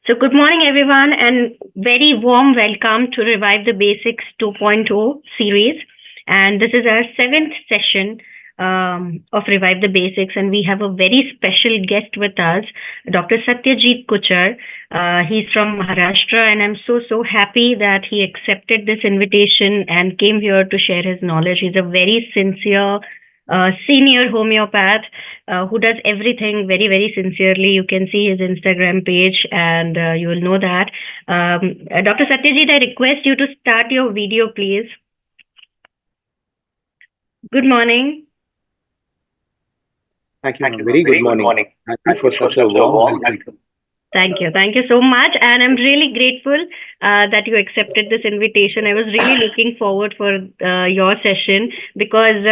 So, good morning, everyone, and very warm welcome to Revive the Basics 2.0 series. And this is our seventh session of Revive the Basics, and we have a very special guest with us, Dr. Satyajit Kuchar. He's from Maharashtra, and I'm so happy that he accepted this invitation and came here to share his knowledge. He's a very sincere senior homeopath who does everything very sincerely. You can see his Instagram page and you will know that. Dr. Satyajit, I request you to start your video, please. Good morning. Thank you, ma'am. Very good morning. Thank you for such a warm welcome. Thank you so much, and I'm really grateful that you accepted this invitation. I was really looking forward for your session because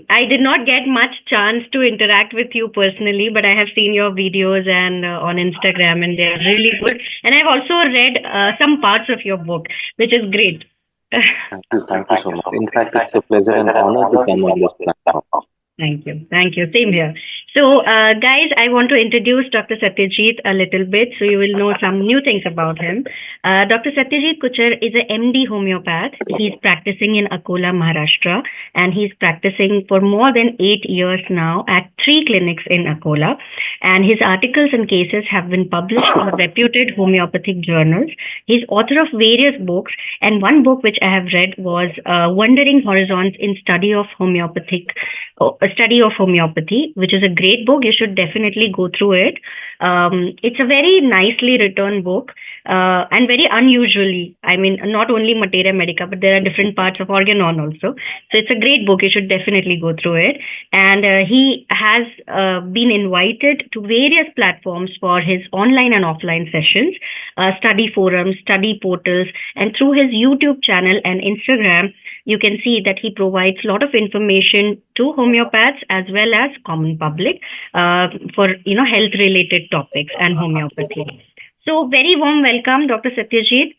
I did not get much chance to interact with you personally, but I have seen your videos and on Instagram, and they're really good. And I've also read some parts of your book, which is great. Thank you so much. In fact, it's a pleasure and honor to come on this platform. Thank you. Same here. So, guys, I want to introduce Dr. Satyajit a little bit so you will know some new things about him. Dr. Satyajit Kuchar is a MD homeopath. He's practicing in Akola, Maharashtra, and he's practicing for more than 8 years now at 3 clinics in Akola. And his articles and cases have been published in reputed homeopathic journals. He's author of various books, and one book which I have read was Wandering Horizons in Study of Homeopathy, which is a great book. You should definitely go through it. It's a very nicely written book and very unusually. I mean, not only Materia Medica, but there are different parts of Organon also. So it's a great book. You should definitely go through it. And he has been invited to various platforms for his online and offline sessions, study forums, study portals, and through his YouTube channel and Instagram, you can see that he provides a lot of information to homeopaths as well as common public for health related topics and homeopathy. So very warm welcome, Dr. Satyajit,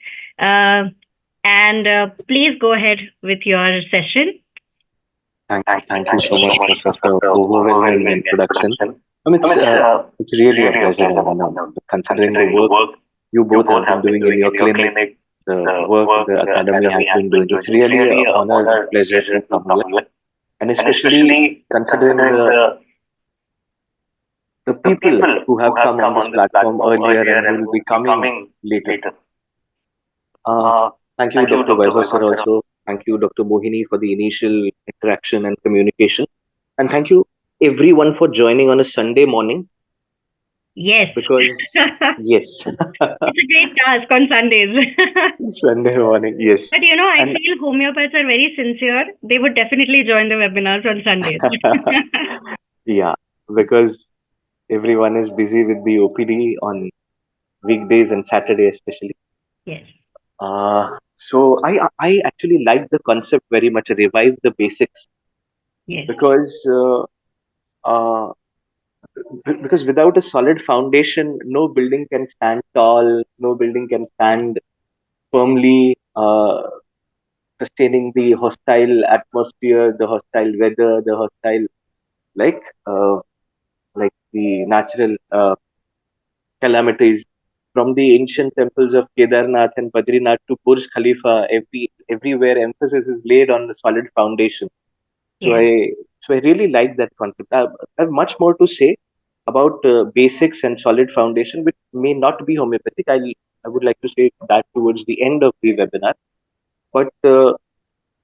and please go ahead with your session. Thank you so much for such an overwhelming introduction. It's really a pleasure and honor considering the work you both have been doing in your clinic, the work the academy has been doing. It's really an honor and pleasure to come here. And especially considering the people who have come on this platform earlier and who will be coming later. Thank you, Dr. Vaibhav sir also. Thank you, Dr. Mohini, for the initial interaction and communication. And thank you everyone for joining on a Sunday morning. Yes. Because, yes. It's a great task on Sundays. Sunday morning, yes. But I feel homeopaths are very sincere. They would definitely join the webinars on Sundays. Yeah, because Everyone is busy with the OPD on weekdays and Saturday especially. Yes. So I actually like the concept very much. Revive the basics Yes. because because without a solid foundation, no building can stand tall. No building can stand firmly, sustaining the hostile atmosphere, the hostile weather, the hostile like uh, like the natural calamities from the ancient temples of Kedarnath and Badrinath to Burj Khalifa. Everywhere emphasis is laid on the solid foundation. So Yes. I really like that concept. I have much more to say about basics and solid foundation, which may not be homeopathic. I would like to say that towards the end of the webinar. But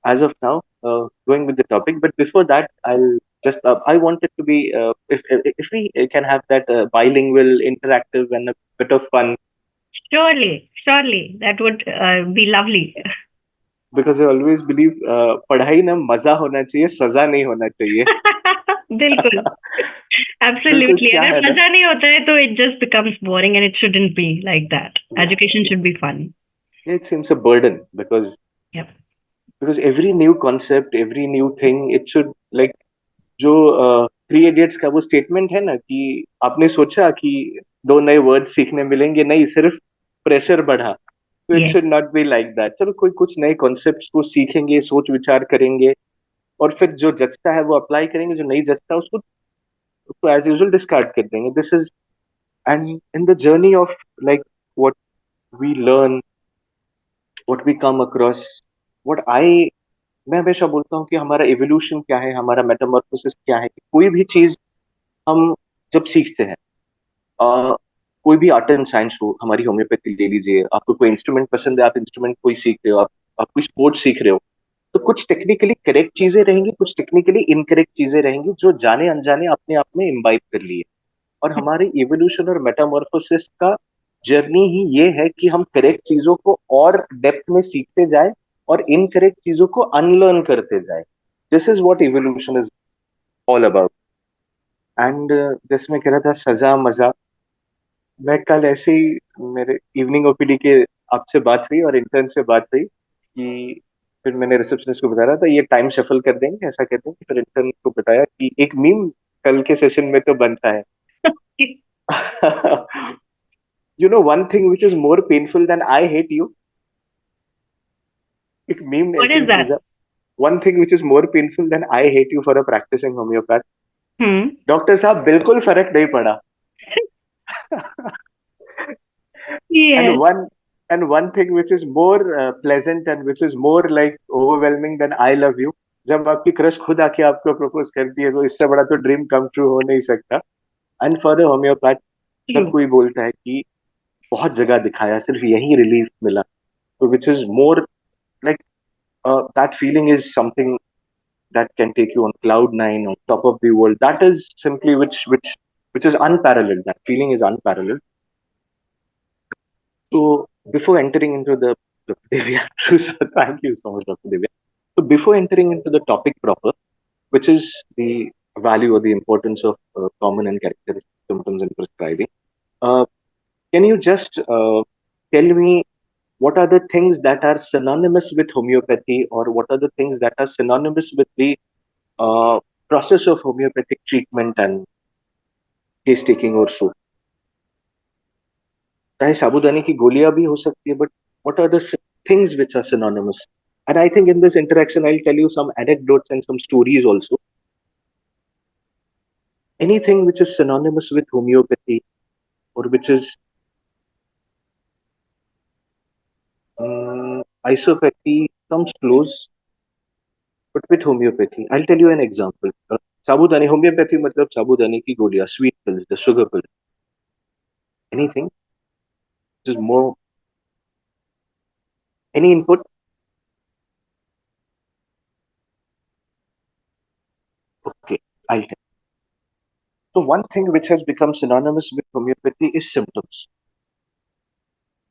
as of now, going with the topic. But before that, I wanted to be if we can have that bilingual, interactive, and a bit of fun, Surely, surely, that would be lovely. because I always believe पढ़ाई ना मजा होना चाहिए, सजा नहीं होना चाहिए. बिल्कुल, बिल्कुल absolutely. क्या अगर है ना. मजा नहीं होता है तो it just becomes boring and it shouldn't be like that. Yeah, Education should be fun. it seems a burden Yep. because every new concept, every new thing, it should like जो थ्री इडियट्स का वो statement है ना कि आपने सोचा कि दो नए वर्ड सीखने मिलेंगे, नहीं सिर्फ प्रेशर बढ़ा. तो it Yes. Should not be like that. चलो कोई कुछ नए कॉन्सेप्ट्स को सीखेंगे, सोच विचार करेंगे, और फिर जो जचता है वो अप्लाई करेंगे, जो नहीं जचता उसको उसको एज यूजुअल डिस्कार्ड कर देंगे. This is end in the journey of like what we learn, what we come across, what I मैं हमेशा बोलता हूँ कि हमारा एवोल्यूशन क्या है, हमारा मेटामॉर्फोसिस क्या है. कि कोई भी चीज हम जब सीखते हैं, अ, कोई भी आर्ट एंड साइंस हो, हमारी होम्योपैथी ले लीजिए, आपको कोई इंस्ट्रूमेंट पसंद है, आप इंस्ट्रूमेंट कोई सीख रहे हो, आप कोई स्पोर्ट सीख रहे हो, तो कुछ टेक्निकली करेक्ट चीजें रहेंगी, कुछ टेक्निकली इनकरेक्ट चीजें रहेंगी जो जाने अनजाने अपने आप में इम्बाइब कर लिए. और हमारे इवोल्यूशन और मेटामॉर्फोसिस का जर्नी ही ये है कि हम करेक्ट चीजों को और डेप्थ में सीखते जाए और इनकरेक्ट चीजों को अनलर्न करते जाए. This is what evolution is all about. And जैसे मैं कह रहा था, सजा मजा, मैं कल ऐसे ही मेरे इवनिंग ओपीडी के आपसे बात हुई और इंटर्न से बात हुई कि फिर मैंने रिसेप्शनिस्ट को बता रहा था ये टाइम शफल कर देंगे, ऐसा कहते हैं. फिर इंटर्न को बताया कि एक मीम कल के सेशन में तो बनता है. You know one thing which is more painful than I hate you? एक मीम What ऐसे ही is that? समझा. One thing which is more painful than I hate you for a practicing homeopath. Hmm. Doctor साहब बिल्कुल फर्क नहीं पड़ा. And Yes. one thing which is more pleasant and which is more like overwhelming than I love you, जब आपकी crush खुद आके आपको प्रपोज करती है, तो इससे बड़ा तो ड्रीम कम ट्रू हो नहीं सकता. एंड फॉर अ होम्योपैथ, जब True. कोई बोलता है कि बहुत जगह दिखाया, सिर्फ यही रिलीफ मिला, तो which is more like that feeling is something that can take you on cloud nine, on top of the world. That is simply which is unparalleled. That feeling is unparalleled. So before entering into the Dr. Divya, thank you so much, Dr. Divya. So before entering into the topic proper, which is the value or the importance of common and characteristic symptoms in prescribing, uh, can you just tell me what are the things that are synonymous with homeopathy, or what are the things that are synonymous with the uh, process of homeopathic treatment and case taking or so? चाहे साबूदाने की गोलियां भी हो सकती है, but what are the things which are synonymous? And I think in this interaction, I'll tell you some anecdotes and some stories also. Anything which is synonymous with homeopathy or which is isopathy comes close, but with homeopathy. I'll tell you an example. साबूदाने homeopathy मतलब साबूदाने की गोलियां, sweet pills, the sugar pill. Anything which is more, any input? Okay, I'll tell. So one thing which has become synonymous with homeopathy is symptoms,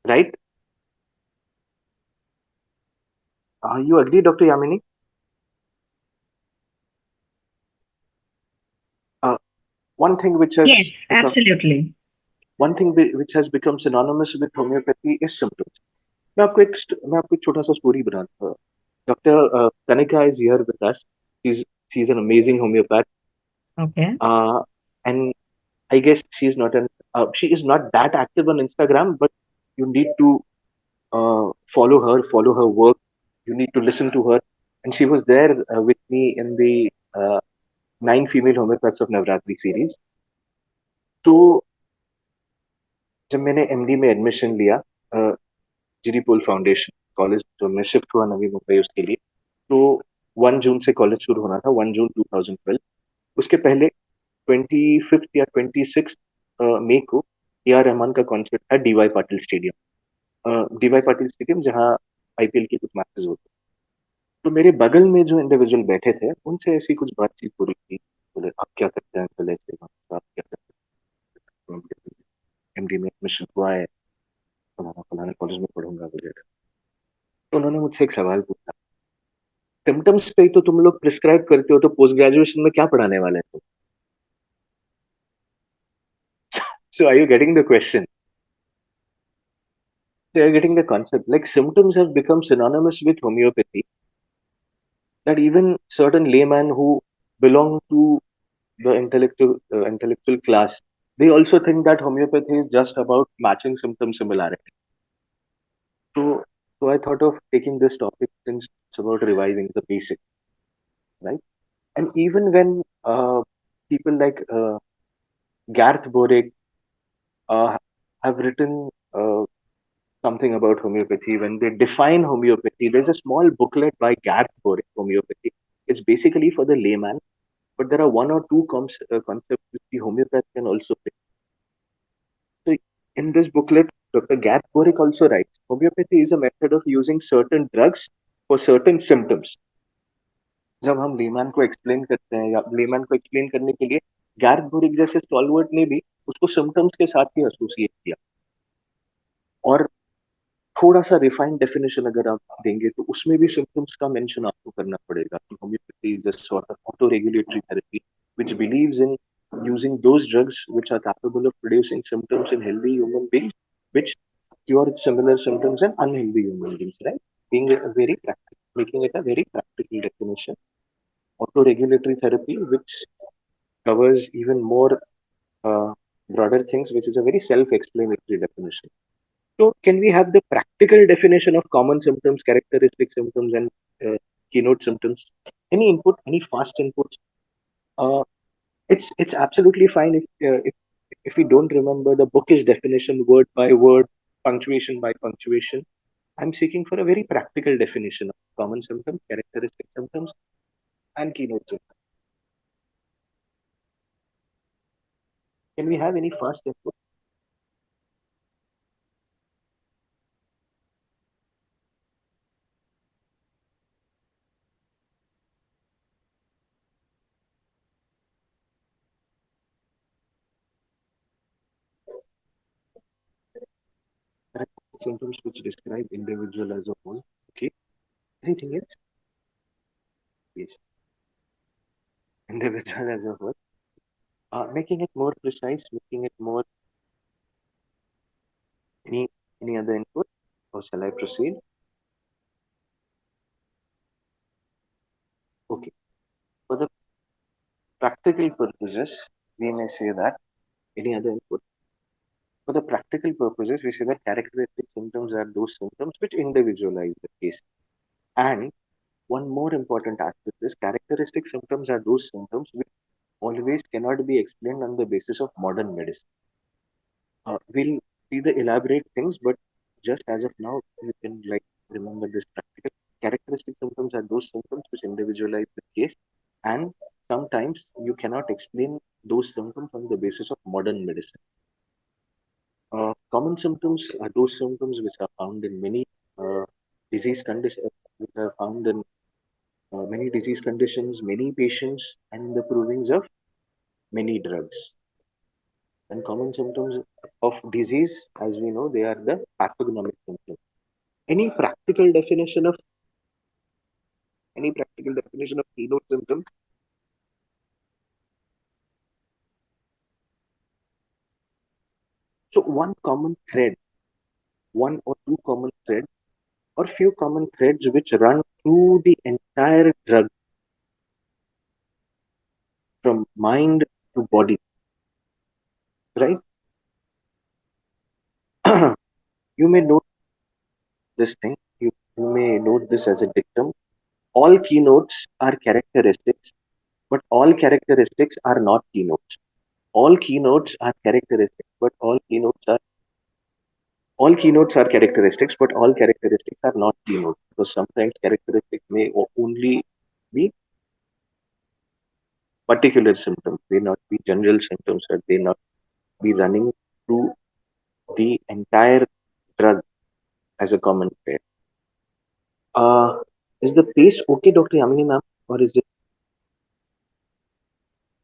right? You agree, Dr. Yamini? Uh, one thing which Yes, has become absolutely. one thing which has become synonymous with homeopathy is symptoms. मैं आपको एक छोटा सा story बनाता हूँ. Dr. Kanika is here with us. She's an amazing homeopath. Okay. And I guess she is not that active on Instagram, but you need to follow her work. You need to listen to her. And she was there with me in the Nine Female Homeopaths of Navratri series. तो जब मैंने MD में admission लिया, GD पोल foundation college जो मैं shift हुआ नवी मुंबई उसके लिए, तो 1 जून से कॉलेज शुरू होना था, 1 जून 2012. उसके पहले 25 या 26 मई को ए आर रहमान का कॉन्सर्ट था DY Patil stadium, DY Patil stadium जहाँ आईपीएल के कुछ मैचेस होते. तो मेरे बगल में जो इंडिविजुअल बैठे थे उनसे ऐसी कुछ बातचीत हो रही थी. बोले आप क्या करते हैं अंकल, ऐसे आप क्या करते हैं, एमडी में एडमिशन हुआ है, फलाना फलाना कॉलेज में पढ़ूंगा वगैरह. तो उन्होंने मुझसे एक सवाल पूछा, सिम्टम्स पे ही तो तुम लोग प्रिस्क्राइब करते हो, तो पोस्ट ग्रेजुएशन में क्या पढ़ाने वाले हैं तुम? So are you getting the question? They are getting the concept. Like symptoms have become synonymous with homeopathy, that even certain laymen who belong to the intellectual class, they also think that homeopathy is just about matching symptom similarity. So, so I thought of taking this topic since it's about reviving the basics, right? And even when people like Garth Borick have written something about homeopathy, when they define homeopathy, there's a small booklet by Garth Borick, Homeopathy. It's basically for the layman, but there are one or two concepts which the homeopath can also pick. So in this booklet, Dr. Garth Borick also writes, homeopathy is a method of using certain drugs for certain symptoms. जब हम layman को explain करते हैं या layman को explain करने के लिए गैर्थ बोरिक जैसे स्टॉलवर्ट ने भी उसको सिम्टम्स के साथ ही एसोसिएट किया. और थोड़ा सा रिफाइंड डेफिनेशन अगर आप देंगे तो उसमें भी सिम्टम्स का मेंशन आपको करना पड़ेगा कि homeopathy is a sort of auto regulatory therapy which believes in using those drugs which are capable of producing symptoms in healthy human beings which cure similar symptoms in unhealthy human beings, right? Being a very practical, making it a very practical definition. Auto regulatory therapy which covers even more uh, broader things, which is a very self-explanatory definition. So, can we have the practical definition of common symptoms, characteristic symptoms, and keynote symptoms? Any input, any fast inputs? Uh, it's absolutely fine if we don't remember the bookish definition word by word, punctuation by punctuation. I'm seeking for a very practical definition of common symptoms, characteristic symptoms, and keynote symptoms. Can we have any fast input? Symptoms which describe individual as a whole. Okay. Anything else? Yes. Individual as a whole. Making it more precise, making it more. Any any other input, or shall I proceed? Okay. For the practical purposes, we may say that. Any other input? For the practical purposes, we say that characteristic symptoms are those symptoms which individualize the case. And one more important aspect is characteristic symptoms are those symptoms which always cannot be explained on the basis of modern medicine. We'll see the elaborate things, but just as of now, you can like remember this practical characteristic symptoms are those symptoms which individualize the case, and sometimes you cannot explain those symptoms on the basis of modern medicine. Common symptoms are those symptoms which are found in many disease conditions, which are found in many disease conditions, many patients, and the provings of many drugs. And common symptoms of disease, as we know, they are the pathognomic symptoms. Any practical definition of any practical definition of keynote symptoms? So one or two common threads, or few common threads which run through the entire drug from mind to body, right? You may note this thing, you may note this as a dictum. All keynotes are characteristics, but all characteristics are not keynotes. All keynotes are characteristics, but all keynotes are characteristics, but all characteristics are not keynotes. Because sometimes characteristics may only be particular symptoms, they not be general symptoms, or they not be running through the entire drug as a common thread. Is the pace okay, Dr. Yamini ma'am, or is it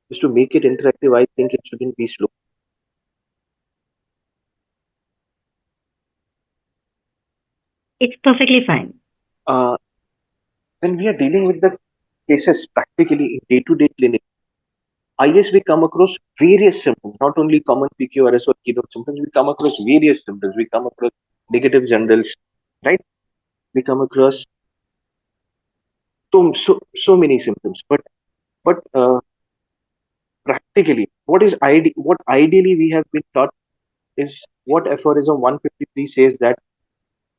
just to make it interactive? I think it shouldn't be slow. It's perfectly fine. Uh, when we are dealing with the cases practically in day-to-day clinic, I guess we come across various symptoms, not only common PQRS or keynote symptoms. We come across various symptoms. We come across negative generals, right? We come across so many symptoms. But practically, what ideally we have been taught is what aphorism 153 says, that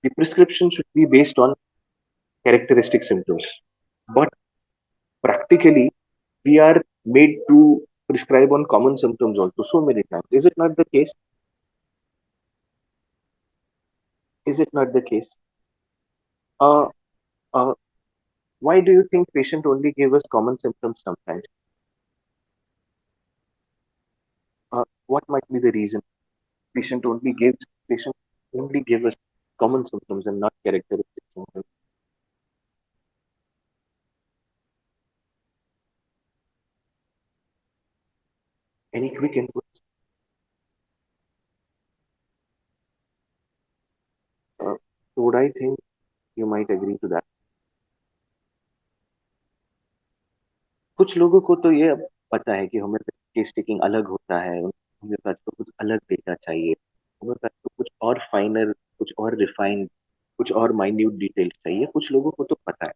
the prescription should be based on characteristic symptoms. But practically, we are made to prescribe on common symptoms also so many times. Is it not the case? Is it not the case? Uh, uh, why do you think patient only give us common symptoms sometimes? What might be the reason? Patient only give us common symptoms and not characteristic symptoms. Any quick input? Uh, would I think you might agree to that? कुछ लोगों को तो ये अब पता है कि homeopathy case taking अलग होता है, होम्योपैथ को कुछ अलग डेटा चाहिए, होम्योपैथ को कुछ और फाइनर, कुछ और रिफाइंड, कुछ और माइन्यूट डिटेल्स चाहिए। कुछ लोगों को तो पता है,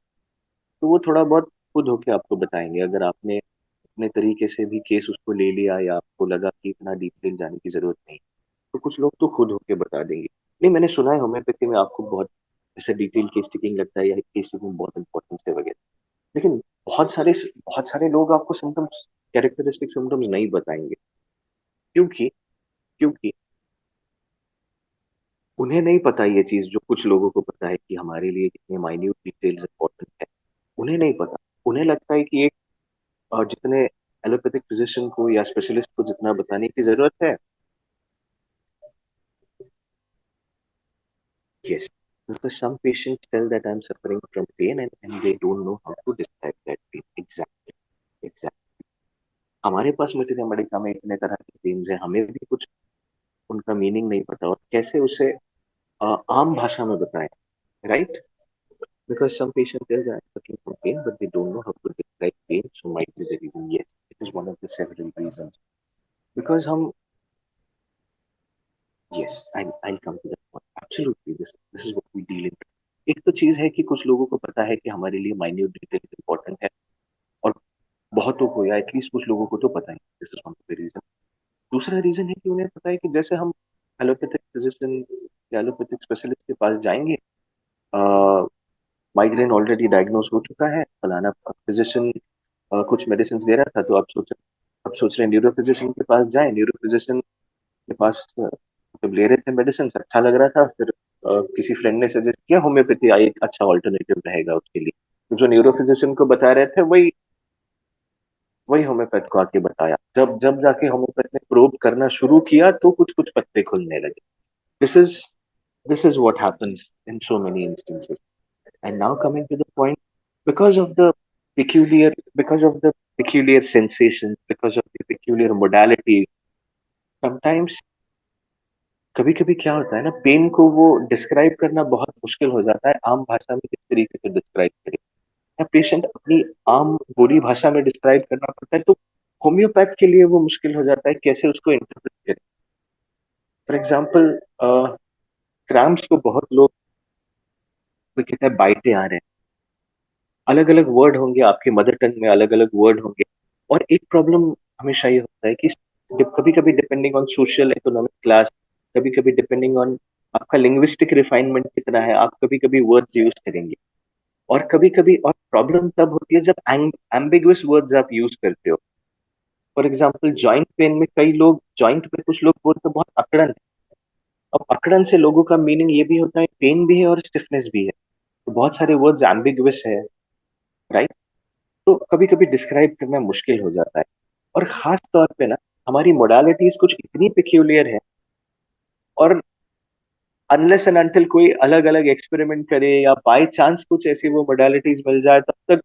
तो वो थोड़ा बहुत खुद होके आपको बताएंगे। अगर आपने अपने तरीके से भी केस उसको ले लिया या आपको लगा कि इतना डिटेल जाने की जरूरत नहीं, तो कुछ लोग तो खुद होके बता देंगे। नहीं, मैंने सुना है होम्योपैथी में आपको बहुत ऐसा डिटेल केस टेकिंग लगता है, या केस टेकिंग बहुत इंपॉर्टेंट है वगैरह, लेकिन बहुत सारे लोग आपको सिम्टम्स, कैरेक्टरिस्टिक सिम्टम्स नहीं बताएंगे। क्योंकि क्योंकि उन्हें नहीं पता ये चीज, जो कुछ लोगों को पता है कि हमारे लिए कितने माइन्यूट डिटेल्स इंपॉर्टेंट है। उन्हें नहीं पता। उन्हें लगता है कि एक जितने एलोपैथिक फिजिशियन को या स्पेशलिस्ट को जितना बताने की जरूरत है, yes, because some patients tell that I'm suffering from pain, and they don't know how to describe that pain. Exactly, exactly. हमारे पास मटेरिया मेडिका में इतने तरह के पेन्स है, हमें भी कुछ उनका मीनिंग नहीं पता, और कैसे उसे आम भाषा में बताएं, right? Because some patients tell that I'm suffering from pain, but they don't know how to describe pain, so might be the reason. Yes, it is one of the several reasons. Because हम, yes, I'll come to that point. Absolutely, this is what we deal in. एक तो चीज है कि कुछ लोगों को पता है कि हमारे लिए माइन्यूट डिटेल इंपॉर्टेंट है, और बहुतों को या एटलीस्ट कुछ लोगों को तो पता है। This is one of the reason. दूसरा रीजन है कि उन्हें पता है कि जैसे हम एलोपैथिक फिजिशियन या एलोपैथिक स्पेशलिस्ट के पास जाएंगे, माइग्रेन ऑलरेडी डायग्नोज हो चुका है, फलाना फिजिशियन कुछ मेडिसिन दे रहा था, तो अब सोच रहे हैं न्यूरो फिजिशियन के पास जाएं। न्यूरो फिजिशियन के पास जब ले रहे थे मेडिसिन, अच्छा लग रहा था, फिर किसी फ्रेंड ने सजेस्ट किया होम्योपैथी एक अच्छा ऑल्टरनेटिव रहेगा उसके लिए। तो जो न्यूरो फिजिशियन को बता रहे थे, वही वही होम्योपैथ को आके बताया। जब जब जाके होम्योपैथ ने प्रोब करना शुरू किया, तो कुछ कुछ पत्ते खुलने लगे। This is this is what happens in so many instances. And now coming to the point, because of the because of the peculiar sensations, because of the peculiar modalities, sometimes कभी कभी क्या होता है ना, पेन को वो describe करना बहुत मुश्किल हो जाता है। आम भाषा में किस तरीके से डिस्क्राइब करें, या पेशेंट अपनी आम बोली भाषा में डिस्क्राइब करना पड़ता है, तो होम्योपैथ के लिए वो मुश्किल हो जाता है कैसे उसको इंटरप्रेट करें। फॉर एग्जाम्पल क्रैम्प्स को बहुत लोग, कोई कहता है बाइटें आ रहे हैं, अलग अलग वर्ड होंगे आपके मदर टंग में, अलग अलग वर्ड होंगे। और एक प्रॉब्लम हमेशा ये होता है कि कभी कभी depending on social economic class, कभी कभी डिपेंडिंग ऑन आपका लिंग्विस्टिक रिफाइनमेंट कितना है, आप कभी कभी वर्ड्स यूज करेंगे। और कभी कभी और प्रॉब्लम तब होती है जब एम्बिगुअस वर्ड्स आप यूज करते हो। फॉर एग्जाम्पल जॉइंट पेन में कई लोग जॉइंट पे, कुछ लोग बोलते हैं बहुत अकड़न है। अब अकड़न से लोगों का मीनिंग ये भी होता है पेन भी है और स्टिफनेस भी है। तो बहुत सारे वर्ड्स एम्बिगुअस है, राइट। तो कभी कभी डिस्क्राइब करना मुश्किल हो जाता है। और खास तौर पे ना, हमारी मोडालिटीज कुछ इतनी पिक्यूलियर है, और अनलेस एंड अनटिल कोई अलग अलग एक्सपेरिमेंट करे या बाय चांस कुछ ऐसी वो मोडालिटीज मिल जाए, तब तक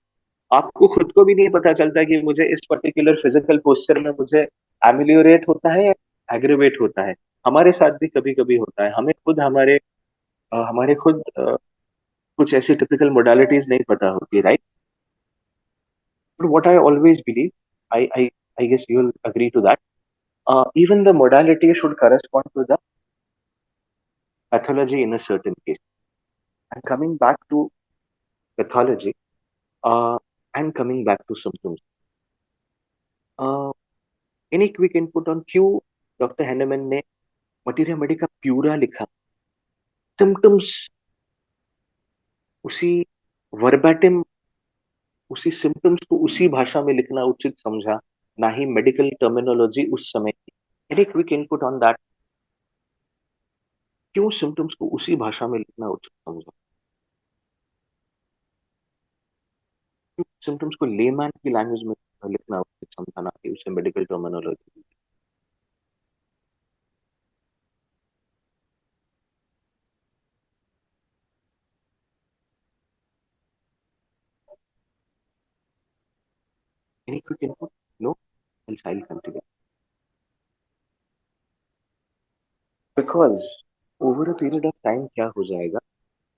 आपको खुद को भी नहीं पता चलता कि मुझे इस पर्टिकुलर फिजिकल पोस्चर में मुझे एमिलियोरेट होता है या एग्रीवेट होता है। हमारे साथ भी कभी कभी होता है, हमें खुद हमारे खुद कुछ ऐसी टिपिकल मोडालिटीज नहीं पता होती, right. But what I always believe, I guess you will agree to that, even the modality should correspond to the pathology in a certain case. And coming back to pathology, uh, and coming back to symptoms, uh, any quick input on क्यों doctor Hahnemann ने materia Medica pura लिखा, symptoms उसी वर्बैटिम, उसी symptoms को उसी भाषा में लिखना उचित समझा, ना ही मेडिकल टर्मिनोलॉजी उस समय की। Any quick input on that, क्यों सिम्टम्स को उसी भाषा में लिखना उचित समझा, सिम्टम्स को लेमैन की लैंग्वेज में लिखना उचित समझा, ना कि उसे medical terminology. Any quick input? No? Else I'll continue. Because over a period of time क्या हो जाएगा,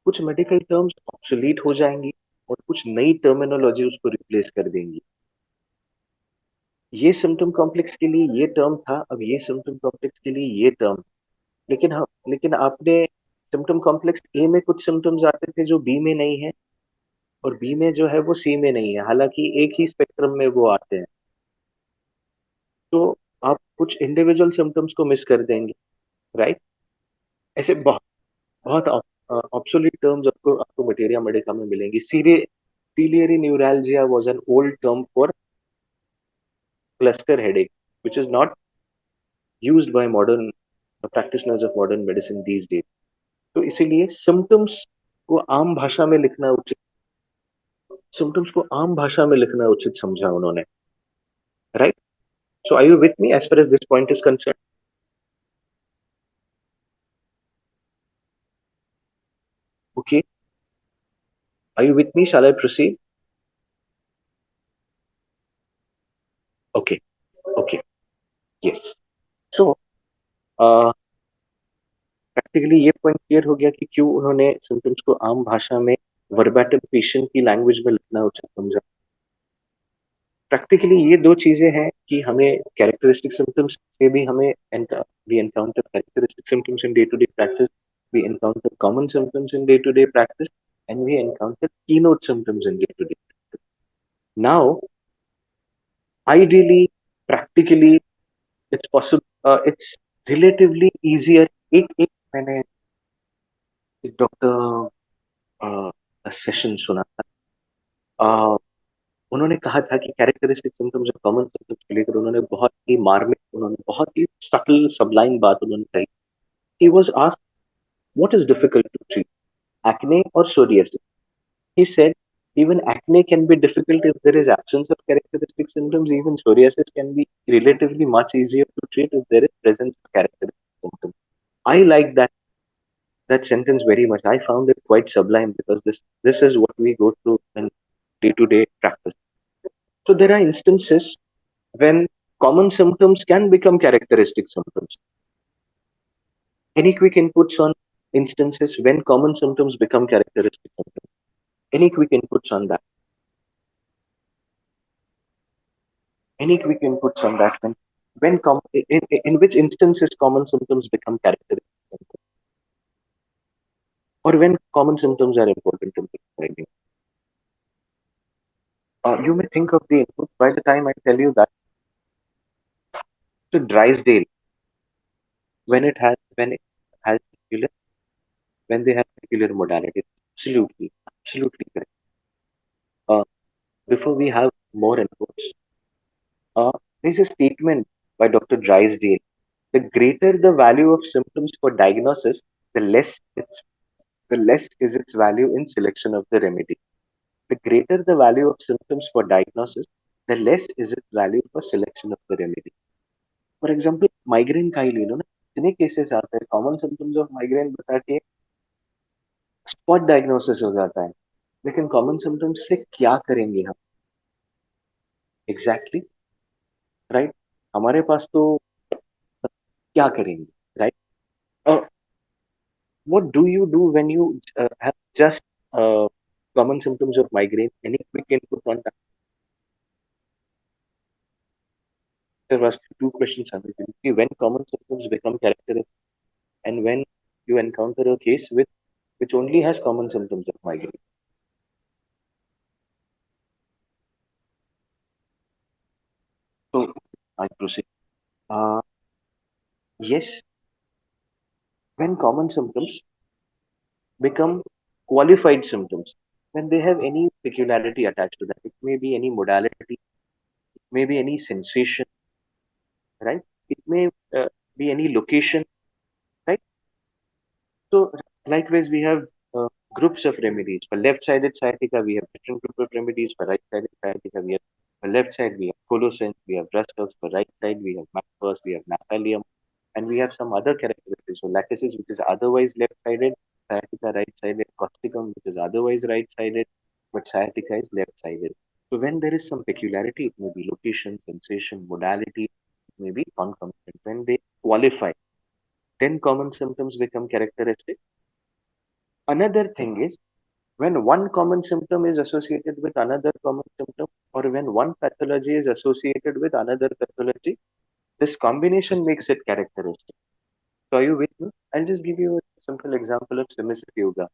कुछ मेडिकल टर्म्स ऑब्सोलीट हो जाएंगी और कुछ नई टर्मिनोलॉजी उसको रिप्लेस कर देंगी। ये सिम्टम कॉम्प्लेक्स के लिए ये टर्म था, अब ये सिम्टम कॉम्प्लेक्स के लिए ये टर्म। लेकिन आपने सिम्टम कॉम्प्लेक्स ए में कुछ सिम्टम्स आते थे जो बी में नहीं है, और बी में जो है वो सी में नहीं है, हालांकि एक ही स्पेक्ट्रम में वो आते हैं। तो आप कुछ इंडिविजुअल सिम्टम्स को मिस कर देंगे, राइट। ऐसे बहुत बहुत ऑब्सोलीट टर्म्स आपको आपको मटेरिया मेडिका में मिलेंगी। Ciliary neuralgia was an old term for cluster headache which is not used by modern practitioners of modern medicine these days. तो इसीलिए सिम्टम्स को आम भाषा में लिखना उचित समझा उन्होंने, right. So are you with me as far as this point is concern? Okay, are you with me? Shall I proceed? Okay, okay, yes. So practically ये पॉइंट क्लियर हो गया कि क्यों उन्होंने सिम्टम्स को आम भाषा में वर्बैटिम पेशेंट की लैंग्वेज में लिखना उचित समझा। प्रैक्टिकली ये दो चीजें हैं कि हमें कैरेक्टरिस्टिक सिम्टम्स से भी हमें we encounter characteristic symptoms in day to day practice, we encounter common symptoms in day to day practice, and we encounter keynote symptoms in day to day. Now ideally, practically, it's possible, it's relatively easier. एक एक मैंने एक doctor session सुना था, उन्होंने कहा था कि कैरेक्टरिस्टिक सिम्टम्स और कॉमन सिम्टम्स को लेकर उन्होंने बहुत ही मार्मिक, उन्होंने बहुत ही सटल सबलाइन बात उन्होंने कही। He was asked what is difficult to treat, acne और psoriasis. He said even acne can be difficult if there is absence of characteristic symptoms. Even psoriasis can be relatively much easier to treat if there is presence of characteristic symptoms. I like that sentence very much. I found it quite sublime because this is what we go through in day to day practice. So there are instances when common symptoms can become characteristic symptoms. Any quick inputs on instances when common symptoms become characteristic symptoms? Any quick inputs on that? Any quick inputs on that? In which instances common symptoms become characteristic? or when common symptoms are important in prescribing. You may think of the input by the time I tell you that. So Drysdale, when it has peculiar, when they have peculiar modality, absolutely correct. Uh, Before we have more inputs, there's a statement by Dr. Drysdale. The greater the value of symptoms for diagnosis, the less is its value in selection of the remedy. The greater the value of symptoms for diagnosis, the less is its value for selection of the remedy. For example, migraine का ही ले लो ना, इतने cases आते हैं common symptoms of migraine बता के spot diagnosis हो जाता है, लेकिन कॉमन सिम्टम्स से क्या करेंगे हम एग्जैक्टली राइट? हमारे पास तो क्या करेंगे right? What do you do when you have just common symptoms of migraine? Any quick input on that? There was two questions simultaneously. When common symptoms become characteristic, and when you encounter a case with which only has common symptoms of migraine. So I proceed. Yes, when common symptoms become qualified symptoms, when they have any peculiarity attached to that, it may be any modality, it may be any sensation, right? It may be any location, right? So likewise, we have groups of remedies. For left-sided sciatica, we have different group of remedies. For right-sided sciatica, we have for left side we have colocin, we have Rustox. For right side, we have Macfers, we have Naphtalium, and we have some other characteristics. So latisis, which is otherwise left-sided, sciatica right-sided, causticum, which is otherwise right-sided, but sciatica is left-sided. So when there is some peculiarity, it may be location, sensation, modality, it may be concomitant. When they qualify, then common symptoms become characteristic. Another thing is when one common symptom is associated with another common symptom, or when one pathology is associated with another pathology, this combination makes it characteristic. So are you with me? I'll just give you a simple example of submissive yoga.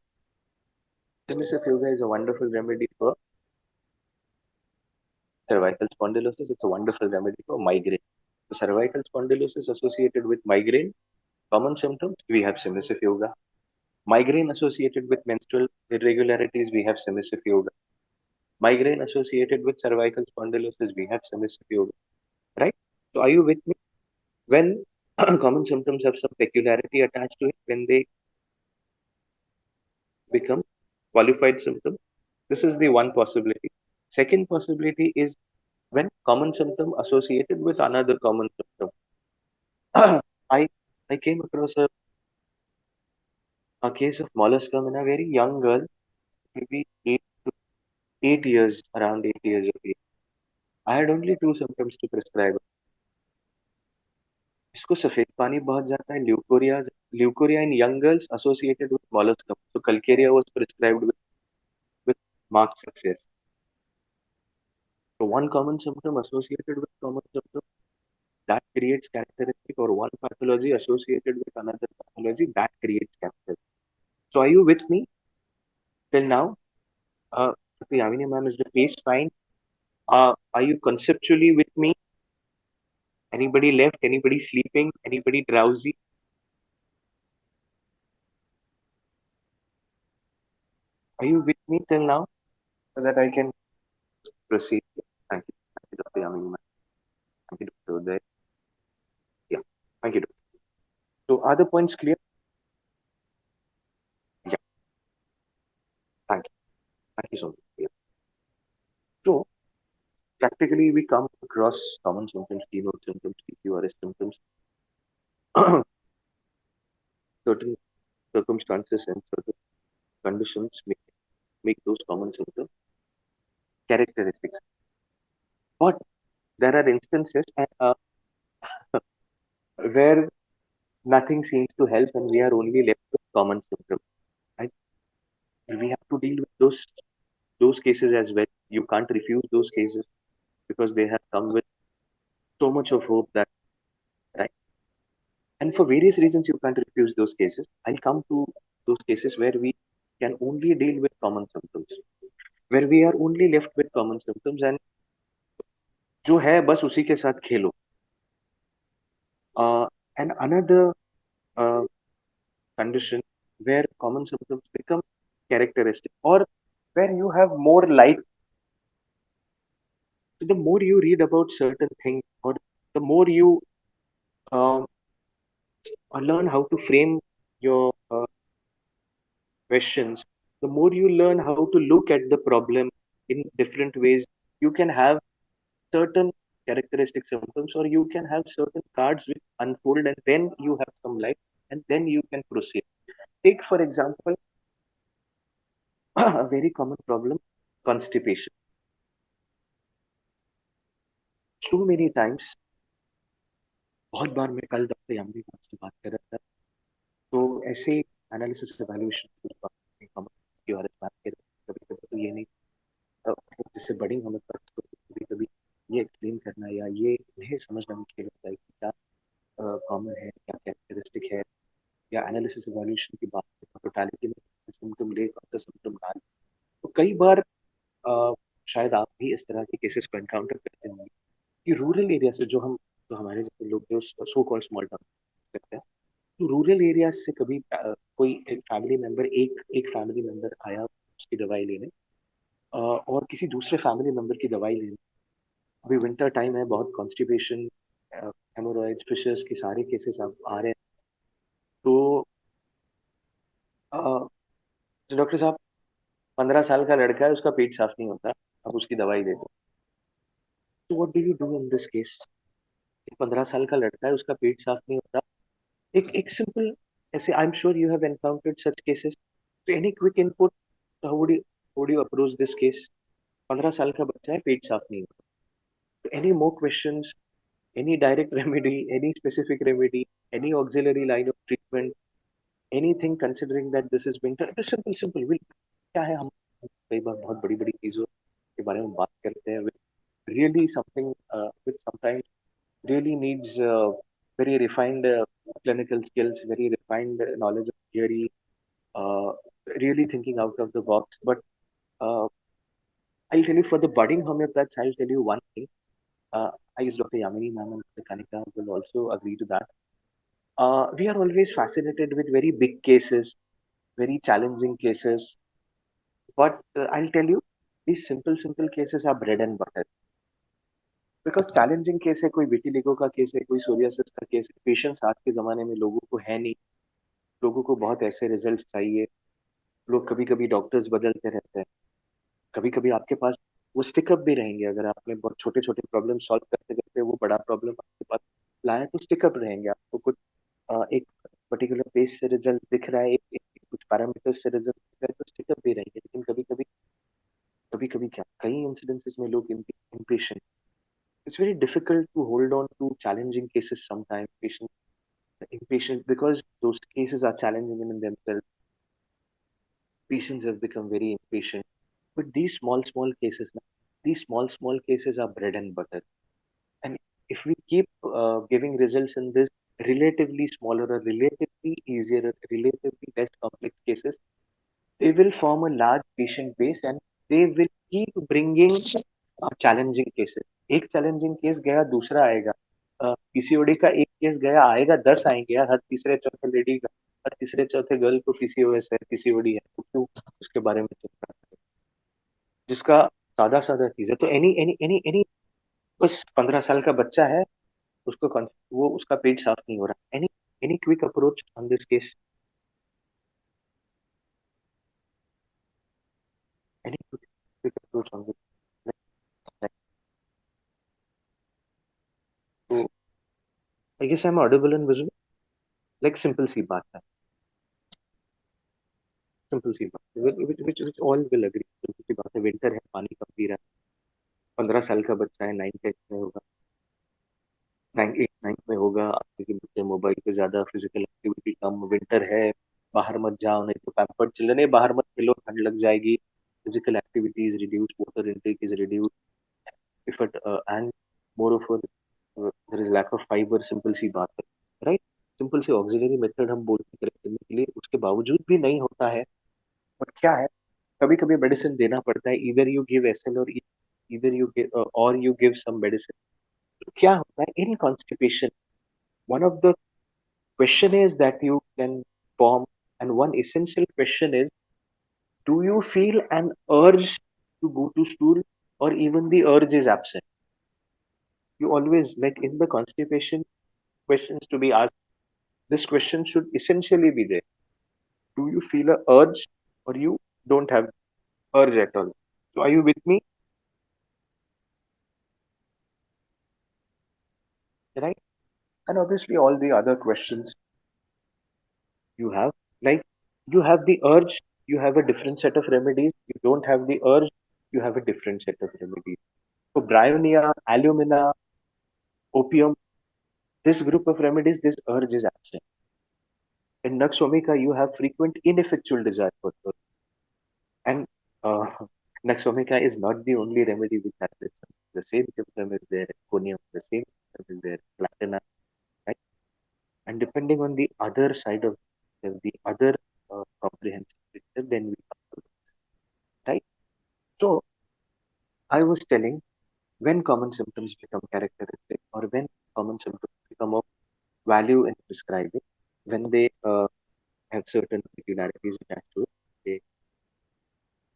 Submissive yoga is a wonderful remedy for cervical spondylosis. It's a wonderful remedy for migraine. So cervical spondylosis associated with migraine, common symptoms, we have submissive yoga. Migraine associated with menstrual irregularities, we have submissive yoga. Migraine associated with cervical spondylosis, we have submissive yoga, right? So are you with me? When common symptoms have some peculiarity attached to it, when they become qualified symptoms, this is the one possibility. Second possibility is when common symptom associated with another common symptom. I I came across a case of molluscum in a very young girl, maybe 8 years, around 8 years of age. I had only two symptoms to prescribe. इसको सफेद पानी बहुत जाता है, leucorrhoea in young girls associated with molluscum. So calcarea was prescribed with marked success. So one common symptom associated with common symptom that creates characteristic, or one pathology associated with another pathology that creates characteristic. So are you with me till now? The Yamini ma'am, is the pace fine? Are you conceptually with me? Anybody left? Anybody sleeping? Anybody drowsy? Are you with me till now so that I can proceed? Thank you. Thank you, Dr. Yamini ma'am. Thank you, Dr. Uday. Yeah. Thank you, Dr. So are the points clear? Yeah. Thank you. Thank you so much. Yeah. So practically we come across common symptoms, keynote symptoms, PQRS symptoms, certain circumstances and certain conditions make those common symptoms characteristics. But there are instances where nothing seems to help and we are only left with common symptoms. Right? We have to deal with those cases as well. You can't refuse those cases because they have come with so much of hope that, right? And for various reasons you can't refuse those cases. I'll come to those cases where we can only deal with common symptoms, where we are only left with common symptoms, and जो है बस उसी के साथ खेलो. And another uh, condition where common symptoms become characteristic, or where you have more life. So the more you read about certain things, or the more you um, learn how to frame your questions, the more you learn how to look at the problem in different ways. You can have certain characteristic symptoms, or you can have certain cards which unfold, and then you have some light, and then you can proceed. Take, for example, a very common problem, constipation. So many times, बहुत बार मैं कल doctor Yamini ma'am से बात कर रहा था, तो ऐसे एनालिसिस एवेल्युएशन की बात कर कभी कभी तो ये नहीं जिससे बड़ी हमें कभी कभी ये एक्सप्लेन करना या ये उन्हें समझना मुश्किल होता है कि क्या कॉमन है, क्या कैरेक्टरिस्टिक है, या एनालिसिस एवेल्युएशन की बात टोटलिटी में सिम्टम ले, कौन सा सिम्टम डाल. तो कई बार शायद आप भी इस तरह के केसेस को एनकाउंटर करते होंगे कि रूरल एरिया से जो हमारे जैसे लोग जो सो कॉल्ड स्मॉल टाउन करते हैं, तो रूरल एरिया से कभी कोई एक फैमिली मेंबर एक फैमिली मेंबर आया उसकी दवाई लेने, और किसी दूसरे फैमिली मेंबर की दवाई लेने. अभी विंटर टाइम है, बहुत कॉन्स्टिपेशन, हेमोरॉइड्स, फिशर्स के सारे केसेस अब आ रहे हैं. तो डॉक्टर साहब, 15 साल का लड़का है, उसका पेट साफ नहीं होता, अब उसकी दवाई दे दो. तो what do you do in this case? 15 साल का लड़का है, उसका पेट साफ नहीं होता. एक एक सिंपल ऐसे, I am sure you have encountered such cases. तो any quick input, how would you approach this case? 15 साल का बच्चा है, पेट साफ नहीं होता. तो any more questions, any direct remedy, any specific remedy, any auxiliary line of treatment, anything considering that this is winter? It is simple, simple. क्या है, हम कई बार बहुत बड़ी बड़ी चीजों के बारे में बात करते हैं, with really something which sometimes really needs very refined clinical skills, very refined knowledge of theory, uh, really thinking out of the box. But uh, I'll tell you, for the budding homeopaths, I'll tell you one thing. I guess Dr. Yamini ma'am and Dr. Kanika will also agree to that. We are always fascinated with very big cases, very challenging cases. But I'll tell you, these simple, simple cases are bread and butter. Because challenging case है, कोई vitiligo का case है, कोई psoriasis का case है, patience आज के जमाने में लोगों को है नहीं. लोगों को बहुत ऐसे रिजल्ट चाहिए. लोग कभी कभी डॉक्टर्स बदलते रहते हैं. कभी कभी आपके पास वो स्टिकअप भी रहेंगे. अगर आपने बहुत छोटे छोटे प्रॉब्लम सॉल्व करते करते वो बड़ा प्रॉब्लम आपके पास लाया, तो स्टिकअप रहेंगे. आपको कुछ एक पर्टिकुलर पेज से रिजल्ट दिख रहा है, कुछ पैरामीटर्स से रिजल्ट दिख रहा है, तो स्टिकअप भी रहेंगे. लेकिन कभी कभी क्या, कई इंसिडेंसेस में लोग impatient. It's very difficult to hold on to challenging cases sometimes. Patient impatient because those cases are challenging in themselves. Patients have become very impatient. But these small cases, these small cases are bread and butter. And if we keep giving results in this relatively smaller or relatively easier or relatively less complex cases, they will form a large patient base, and they will keep bringing challenging cases. एक challenging case गया, दूसरा आएगा. PCOD का एक case गया, आएगा 10 आएंगे यार. हर तीसरे चौथे लेडी का, हर तीसरे चौथे गर्ल को पीसीओएस है, पीसीओडी है, तो क्यों उसके बारे में चिंता करें, जिसका सादा सादा चीज है. तो एनी एनी एनी एनी बस 15 साल का बच्चा है, उसको वो उसका पेट साफ नहीं हो रहा. Any any quick approach on this case? Any quick approach on this? तो I guess I am audible and visible. Like simple सी बात है, सिंपल सी बात, which all will agree. Simple सी बात है, विंटर है, पानी कम पी रहा है. 15 साल का बच्चा है, 9th 10th में होगा, 9th 8th 9th में होगा. आपके बच्चे मोबाइल पे ज्यादा, फिजिकल एक्टिविटी कम, विंटर है, बाहर मत जाओ, नहीं तो पैम्पर्ड चिल्ड्रन है, बाहर मत खेलो, ठंड लग जाएगी. Physical activity is reduce, water intake is reduce, if it and more of there is lack of fibre. Simple सी बात है, राइट? सिंपल सी ऑक्सिलरी मेथड हम बोलते हैं करेक्ट करने के लिए, उसके बावजूद भी नहीं होता है. बट क्या है, कभी कभी मेडिसिन देना पड़ता है, इधर यू गिव एसएल और इधर यू गिव और यू गिव सम मेडिसिन. तो क्या होता है in constipation, one of the question is that you can form, and one essential question is, do you feel an urge to go to stool, or even the urge is absent? You always, like in the constipation questions to be asked, this question should essentially be there. Do you feel a urge, or you don't have urge at all? So are you with me? Right? And obviously all the other questions you have, like you have the urge, you have a different set of remedies. You don't have the urge, you have a different set of remedies. For bryonia, alumina, opium, this group of remedies, this urge is absent. In Nux vomica, you have frequent ineffectual desire for urge. And uh, Nux vomica is not the only remedy which has this. The same symptom is there, conium, the same symptom is there, platina, right? And depending on the other side of the other comprehensive picture, then we come to it, right? So I was telling, when common symptoms become characteristic, or when common symptoms become of value in prescribing, when they have certain peculiarities attached to it, they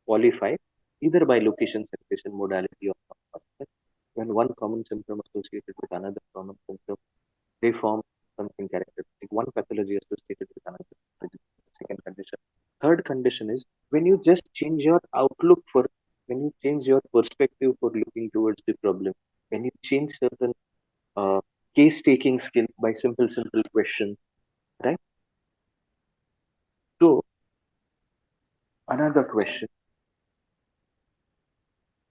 qualify either by location, sensation, modality, or function. When one common symptom associated with another common symptom, they form something characteristic. One pathology associated with another pathology. Second condition. Third condition is when you just change your outlook for, when you change your perspective for looking towards the problem, when you change certain uh, case taking skill by simple questions, right? So another question,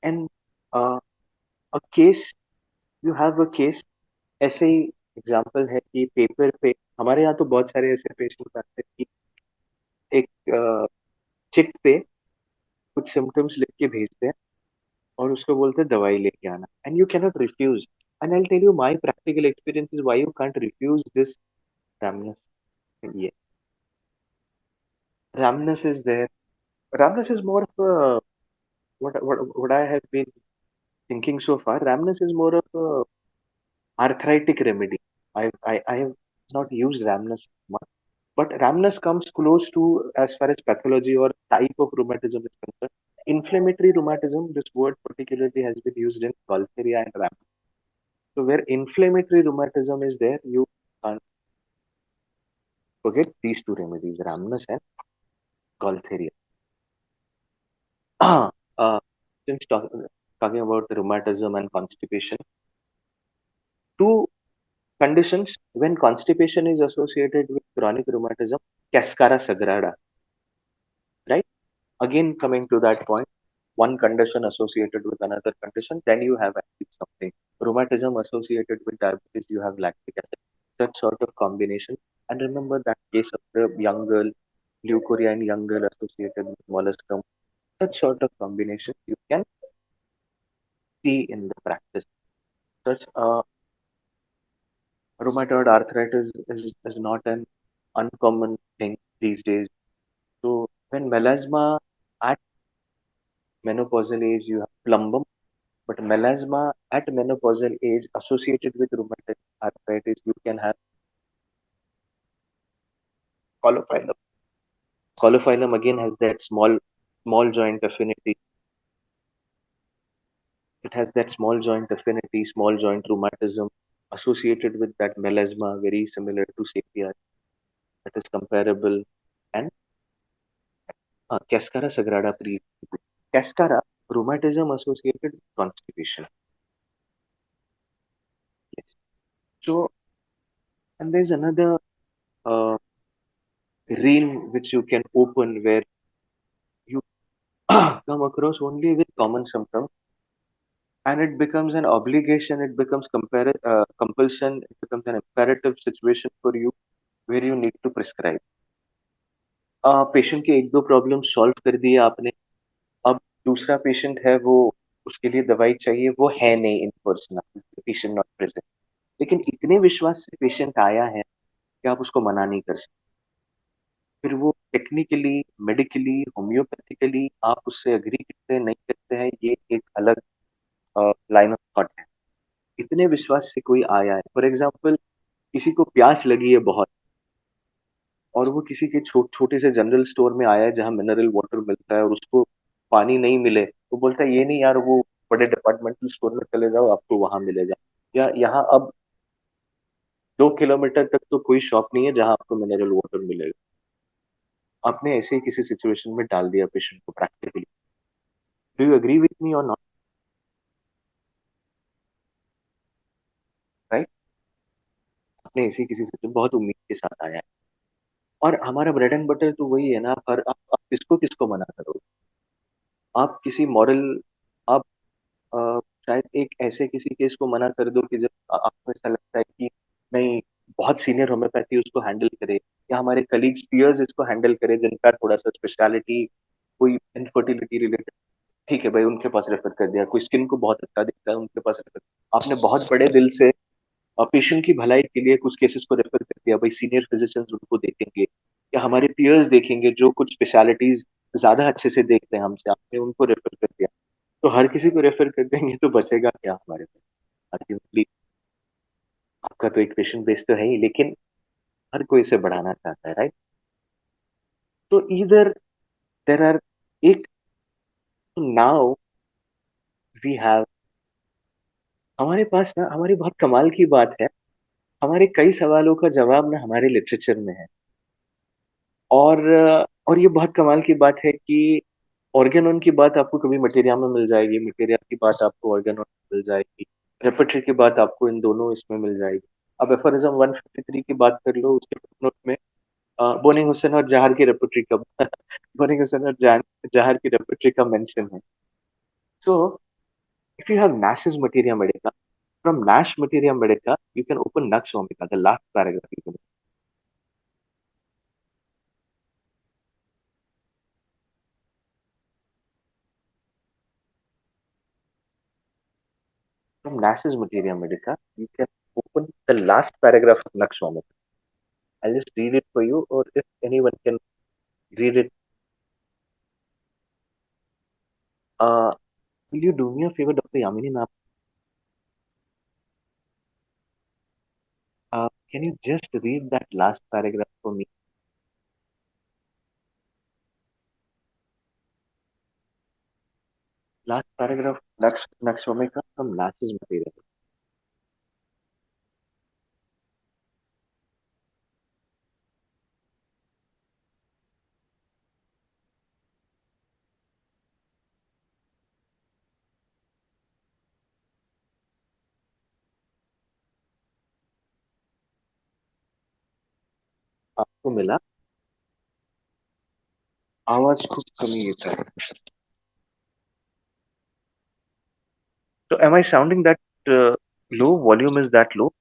and uh, a case, you have a case, ऐसे ही example है कि paper पे, हमारे यहाँ तो बहुत सारे ऐसे पेशेंट आते हैं कि एक चिट पे कुछ सिम्टम्स लिख के भेजते हैं और उसको बोलते हैं दवाई लेके आना, and you cannot refuse. And I tell you my practical experience is why you can't refuse this rhamnus. Yeah, rhamnus is there. Rhamnus is more of a, what I have been thinking so far. Rhamnus is more of a arthritic remedy. I have not used Rhamnus much, but Rhamnus comes close to, as far as pathology or type of rheumatism is concerned. Inflammatory rheumatism, this word particularly has been used in Gaultheria and Rhamnus. So where inflammatory rheumatism is there, you can't forget these two remedies, Rhamnus and Gaultheria. Since talking about rheumatism and constipation, two conditions when constipation is associated with chronic rheumatism, Cascara sagrada, right? Again, coming to that point, one condition associated with another condition, then you have actually something. Rheumatism associated with diabetes, you have lactic acid, such sort of combination. And remember that case of the young girl, leukorrhea in young girl associated with molluscum, such sort of combination you can see in the practice. Such rheumatoid arthritis is not an uncommon thing these days. So when melasma at menopausal age, you have plumbum, but melasma at menopausal age associated with rheumatoid arthritis, you can have colophilum. Colophilum again has that small joint affinity. It has that small joint affinity, small joint rheumatism associated with that melasma, very similar to sapia. That is comparable. And Cascara sagrada pre. Cascara, rheumatism associated with constipation. Yes. So, and there's another uh, realm which you can open where you come across only with common symptoms, and it becomes an obligation, it becomes compulsion, it becomes an imperative situation for you where you need to prescribe. Patient के एक दो problem solve कर दिए आपने, अब दूसरा patient है, वो उसके लिए दवाई चाहिए, वो है नहीं in person, patient not present, लेकिन इतने विश्वास से पेशेंट आया है कि आप उसको मना नहीं कर सकते. फिर वो टेक्निकली, मेडिकली, होम्योपैथिकली आप उससे एग्री करते हैं, नहीं करते हैं, ये एक अलग लाइन ऑफ थॉट है। इतने विश्वास से कोई आया है, फॉर एग्जाम्पल किसी को प्यास लगी है बहुत, और वो किसी के छोटे से जनरल स्टोर में आया है जहाँ मिनरल वाटर मिलता है, और उसको पानी नहीं मिले तो बोलता है ये नहीं यार, वो बड़े डिपार्टमेंटल स्टोर में चले जाओ, आपको वहां मिलेगा। या यहाँ अब 2 किलोमीटर तक तो कोई शॉप नहीं है जहाँ आपको मिनरल वाटर मिलेगा। आपने ऐसे ही किसी सिचुएशन में डाल दिया पेशेंट को practically. Do you agree with me और नॉट? राइट? आपने ऐसे ही किसी सिचुएशन बहुत उम्मीद के साथ आया है, और हमारा ब्रेड एंड बटर तो वही है ना, पर आप किसको किसको मना करोगे? आप किसी मॉरल, आप अ, शायद एक ऐसे किसी केस को मना कर दो कि जब आपको ऐसा लगता है कि नहीं, बहुत सीनियर होम्योपैथी उसको हैंडल करे, या हमारे कलीग्स पीयर्स इसको हैंडल करे जिनका थोड़ा सा स्पेशलिटी कोई इनफर्टिलिटी रिलेटेड, ठीक है भाई, उनके पास रेफर कर दिया। कोई स्किन को बहुत अच्छा दिखता है, उनके पास रेफर, आपने बहुत बड़े दिल से पेशेंट की भलाई के लिए कुछ केसेस को रेफर कर दिया, भाई सीनियर फिजिशियंस उनको देखेंगे, या हमारे पीयर्स देखेंगे जो कुछ स्पेशलिटीज ज्यादा अच्छे से देखते हैं हमसे, आपने उनको रेफर कर दिया। तो हर किसी को रेफर कर देंगे तो बचेगा क्या हमारे पास? अल्टीमेटली आपका तो एक पेशेंट बेस तो है ही, लेकिन हर कोई इसे बढ़ाना चाहता है, राइट? तो इधर देर आर एक, नाउ वी हैव, हमारे पास ना, हमारी बहुत कमाल की बात है, हमारे कई सवालों का जवाब ना हमारे लिटरेचर में है। और ये बहुत कमाल की बात है कि ऑर्गेनोन की बात आपको कभी मटेरिया में मिल जाएगी, मटेरिया की बात आपको ऑर्गेनोन में मिल जाएगी, रेपर्टरी की बात आपको इन दोनों इसमें मिल जाएगी। अब एफरिज्म 153 की बात कर लो, उसके footnote में बोनिंग हुसैन और जहार की रेपर्टरी का बोनिंग हुसैन और जहार की रेपर्टरी का मेंशन है। So if you have Nash's materia medica, from Nash materia medica you can open Nux vomica, the last paragraph you can, from Nash's materia medica you can open the last paragraph of Nux vomica. I'll just read it for you, or if anyone can read it. Uh, will you do me a favor, Dr. Yamini ma'am? Can you just read that last paragraph for me? Last paragraph, Nux vomica from Nash's material. आपको मिला? आवाज खूब कमी येत आहे. So am I sounding that low? Volume is that low?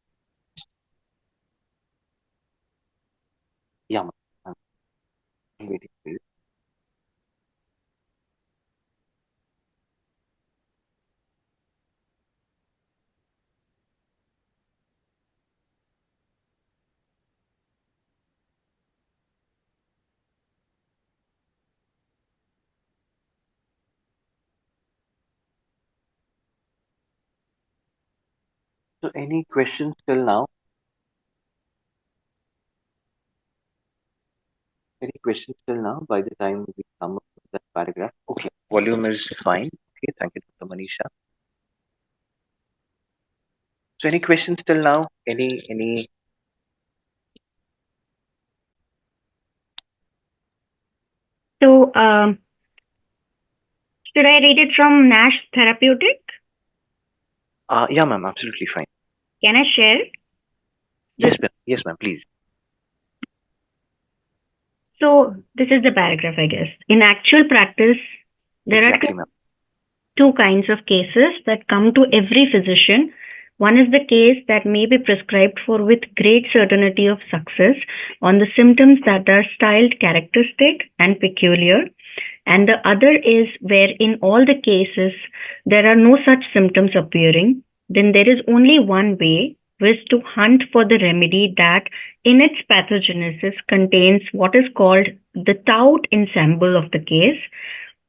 Yeah, ma'am. I'm waiting for you. So any questions till now? Any questions till now by the time we come up with that paragraph? Okay, volume is fine. Okay, thank you, Dr. Manisha. So any questions till now? Any So, should I read it from Nash Therapeutic? yeah, ma'am, absolutely fine. Can I share? Yes, ma'am, please. So, this is the paragraph, I guess. In actual practice, there Exactly, are ma'am. two kinds of cases that come to every physician. One is the case that may be prescribed for with great certainty of success on the symptoms that are styled characteristic and peculiar. And the other is where in all the cases there are no such symptoms appearing, then there is only one way, was to hunt for the remedy that, in its pathogenesis, contains what is called the tout ensemble of the case.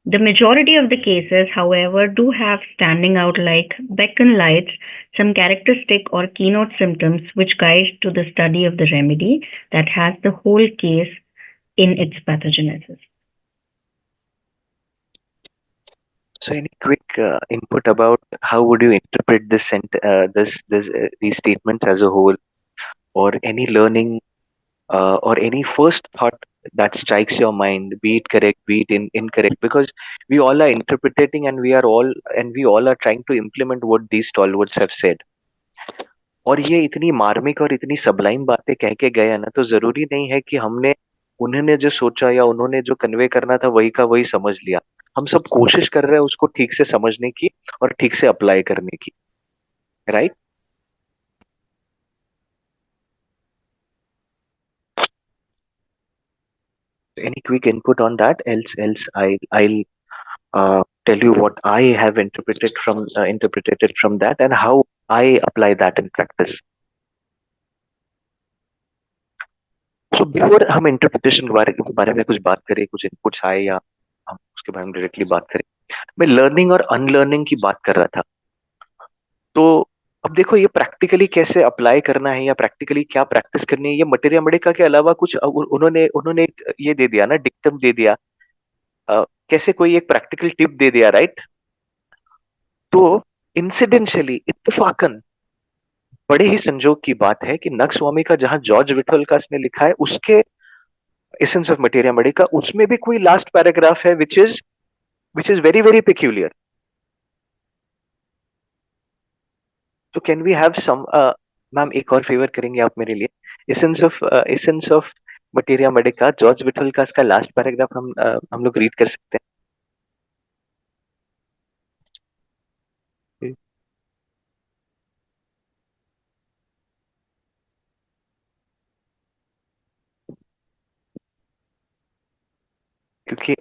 The majority of the cases, however, do have standing out like beacon lights, some characteristic or keynote symptoms which guide to the study of the remedy that has the whole case in its pathogenesis. So, any quick input about how would you interpret these statements as a whole, or any learning, or any first thought that strikes your mind, be it correct, be it incorrect, because we all are interpreting, and we all are trying to implement what these stalwarts have said. और ये इतनी मार्मिक और इतनी Sublime बातें कह के गए हैं ना, तो जरूरी नहीं है कि हमने उन्होंने जो सोचा या उन्होंने जो कन्वे करना था वही का वही समझ लिया. हम सब कोशिश कर रहे हैं उसको ठीक से समझने की और ठीक से अप्लाई करने की, right? Any quick input on that? Else I'll tell you what I have interpreted it from that and how I apply that in practice. So before हम इंटरप्रिटेशन के बारे में कुछ बात करें, कुछ इनपुट्स आए या हम उसके बारे में डायरेक्टली बात करें, मैं लर्निंग और अनलर्निंग की बात कर रहा था. तो अब देखो ये प्रैक्टिकली कैसे अप्लाई करना है या प्रैक्टिकली क्या प्रैक्टिस करनी है, ये मटेरिया मेडिका के अलावा कुछ उन्होंने उन्होंने एक ये दे दिया ना, डिक्टम दे दिया, कैसे कोई एक प्रैक्टिकल टिप दे दिया, राइट? तो इंसिडेंशियली इत्तेफाकन बड़े ही संजोग की बात है कि नक्स स्वामी का जहां जॉर्ज विठोल्कास ने लिखा है उसके एसेंस ऑफ मटेरिया मेडिका, उसमें भी कोई लास्ट पैराग्राफ है which is very very peculiar. तो can we have some, ma'am एक और फेवर करेंगे आप मेरे लिए? Essence of materia medica George Vithoulkas का लास्ट पैराग्राफ हम लोग रीड कर सकते हैं? क्योंकि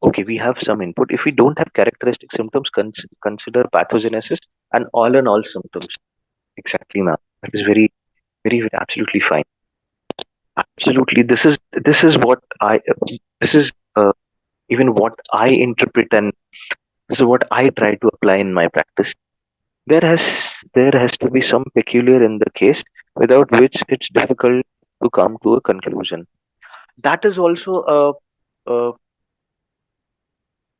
okay, we have some input. If we don't have characteristic symptoms, consider pathogenesis and all symptoms. Exactly, ma'am. That is very, very, very absolutely fine. Absolutely, this is what this is even what I interpret, and this is what I try to apply in my practice. There has to be some peculiar in the case, without which it's difficult to come to a conclusion. That is also a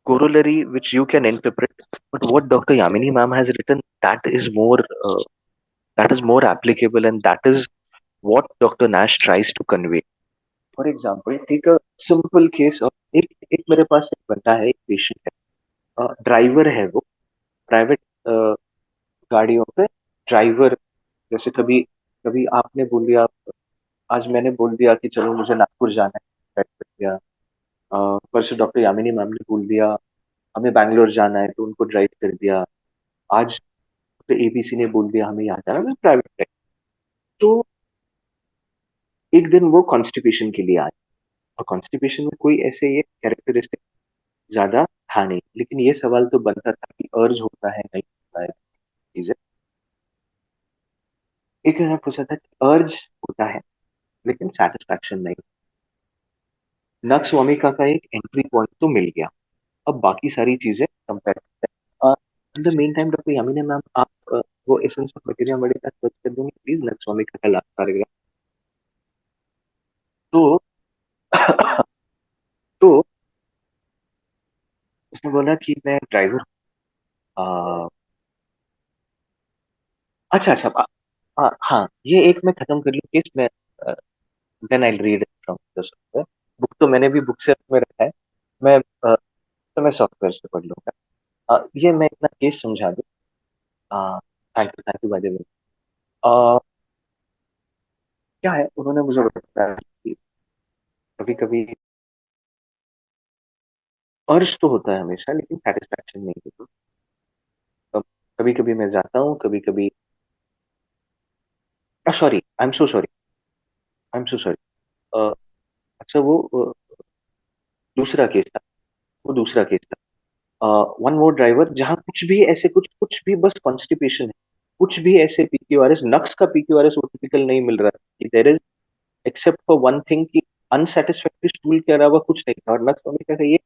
corollary which you can interpret, but what Dr. Yamini ma'am has written, that is more applicable, and that is what Dr. Nash tries to convey. For example, take a simple case of एक मेरे पास एक बंदा है, एक patient है, driver है, वो private गाड़ियों पे ड्राइवर. जैसे कभी कभी आपने बोल दिया, आज मैंने बोल दिया कि चलो मुझे नागपुर जाना है, ड्राइव कर दिया. परसों डॉक्टर यामिनी मैम ने बोल दिया हमें बैंगलोर जाना है, तो उनको ड्राइव कर दिया. आज तो एबीसी ने बोल दिया हमें यहाँ जाना है, प्राइवेट ड्राइव. तो एक दिन वो कॉन्स्टिपेशन के लिए आए, और कॉन्स्टिपेशन में कोई ऐसे ये कैरेक्टरिस्टिक ज्यादा था नहीं, लेकिन ये सवाल तो बनता था कि अर्ज होता है नहीं होता है चीजें. एक मैंने पूछा था कि अर्ज होता है लेकिन सेटिस्फैक्शन नहीं. नक्स वामिका का एक एंट्री पॉइंट तो मिल गया, अब बाकी सारी चीजें कंपेयर करते हैं. In the main time doctor Yamini ma'am, आप वो essence of materia Medica search कर देंगे प्लीज, नक्स वामिका का लास्ट पैराग्राफ. तो तो उसने बोला कि मैं ड्राइवर. अच्छा अच्छा, हाँ, ये एक मैं खत्म कर लूँ केस में, then I read from the software. Book तो मैंने भी बुक से में रखा है, मैं तो मैं सॉफ्टवेयर से पढ़ लूंगा. ये मैं इतना केस समझा दूँ. Thank you by the way. क्या है, उन्होंने मुझे बताया कि कभी कभी अर्ज तो होता है हमेशा, लेकिन सेटिस्फैक्शन नहीं होता. कभी कभी मैं जाता हूँ, कभी कभी, sorry, I am so sorry. अच्छा, वो दूसरा केस था, वो दूसरा केस था. वन मोर ड्राइवर, जहाँ कुछ भी ऐसे कुछ कुछ भी बस कॉन्स्टिपेशन है, कुछ भी ऐसे PQRS, नक्स का PQRS वो टिपिकल नहीं मिल रहा कि there is except for one thing कि अनसेटिस्फैक्टरी स्टूल के अलावा कुछ नहीं था। और नक्स वोमिका का ये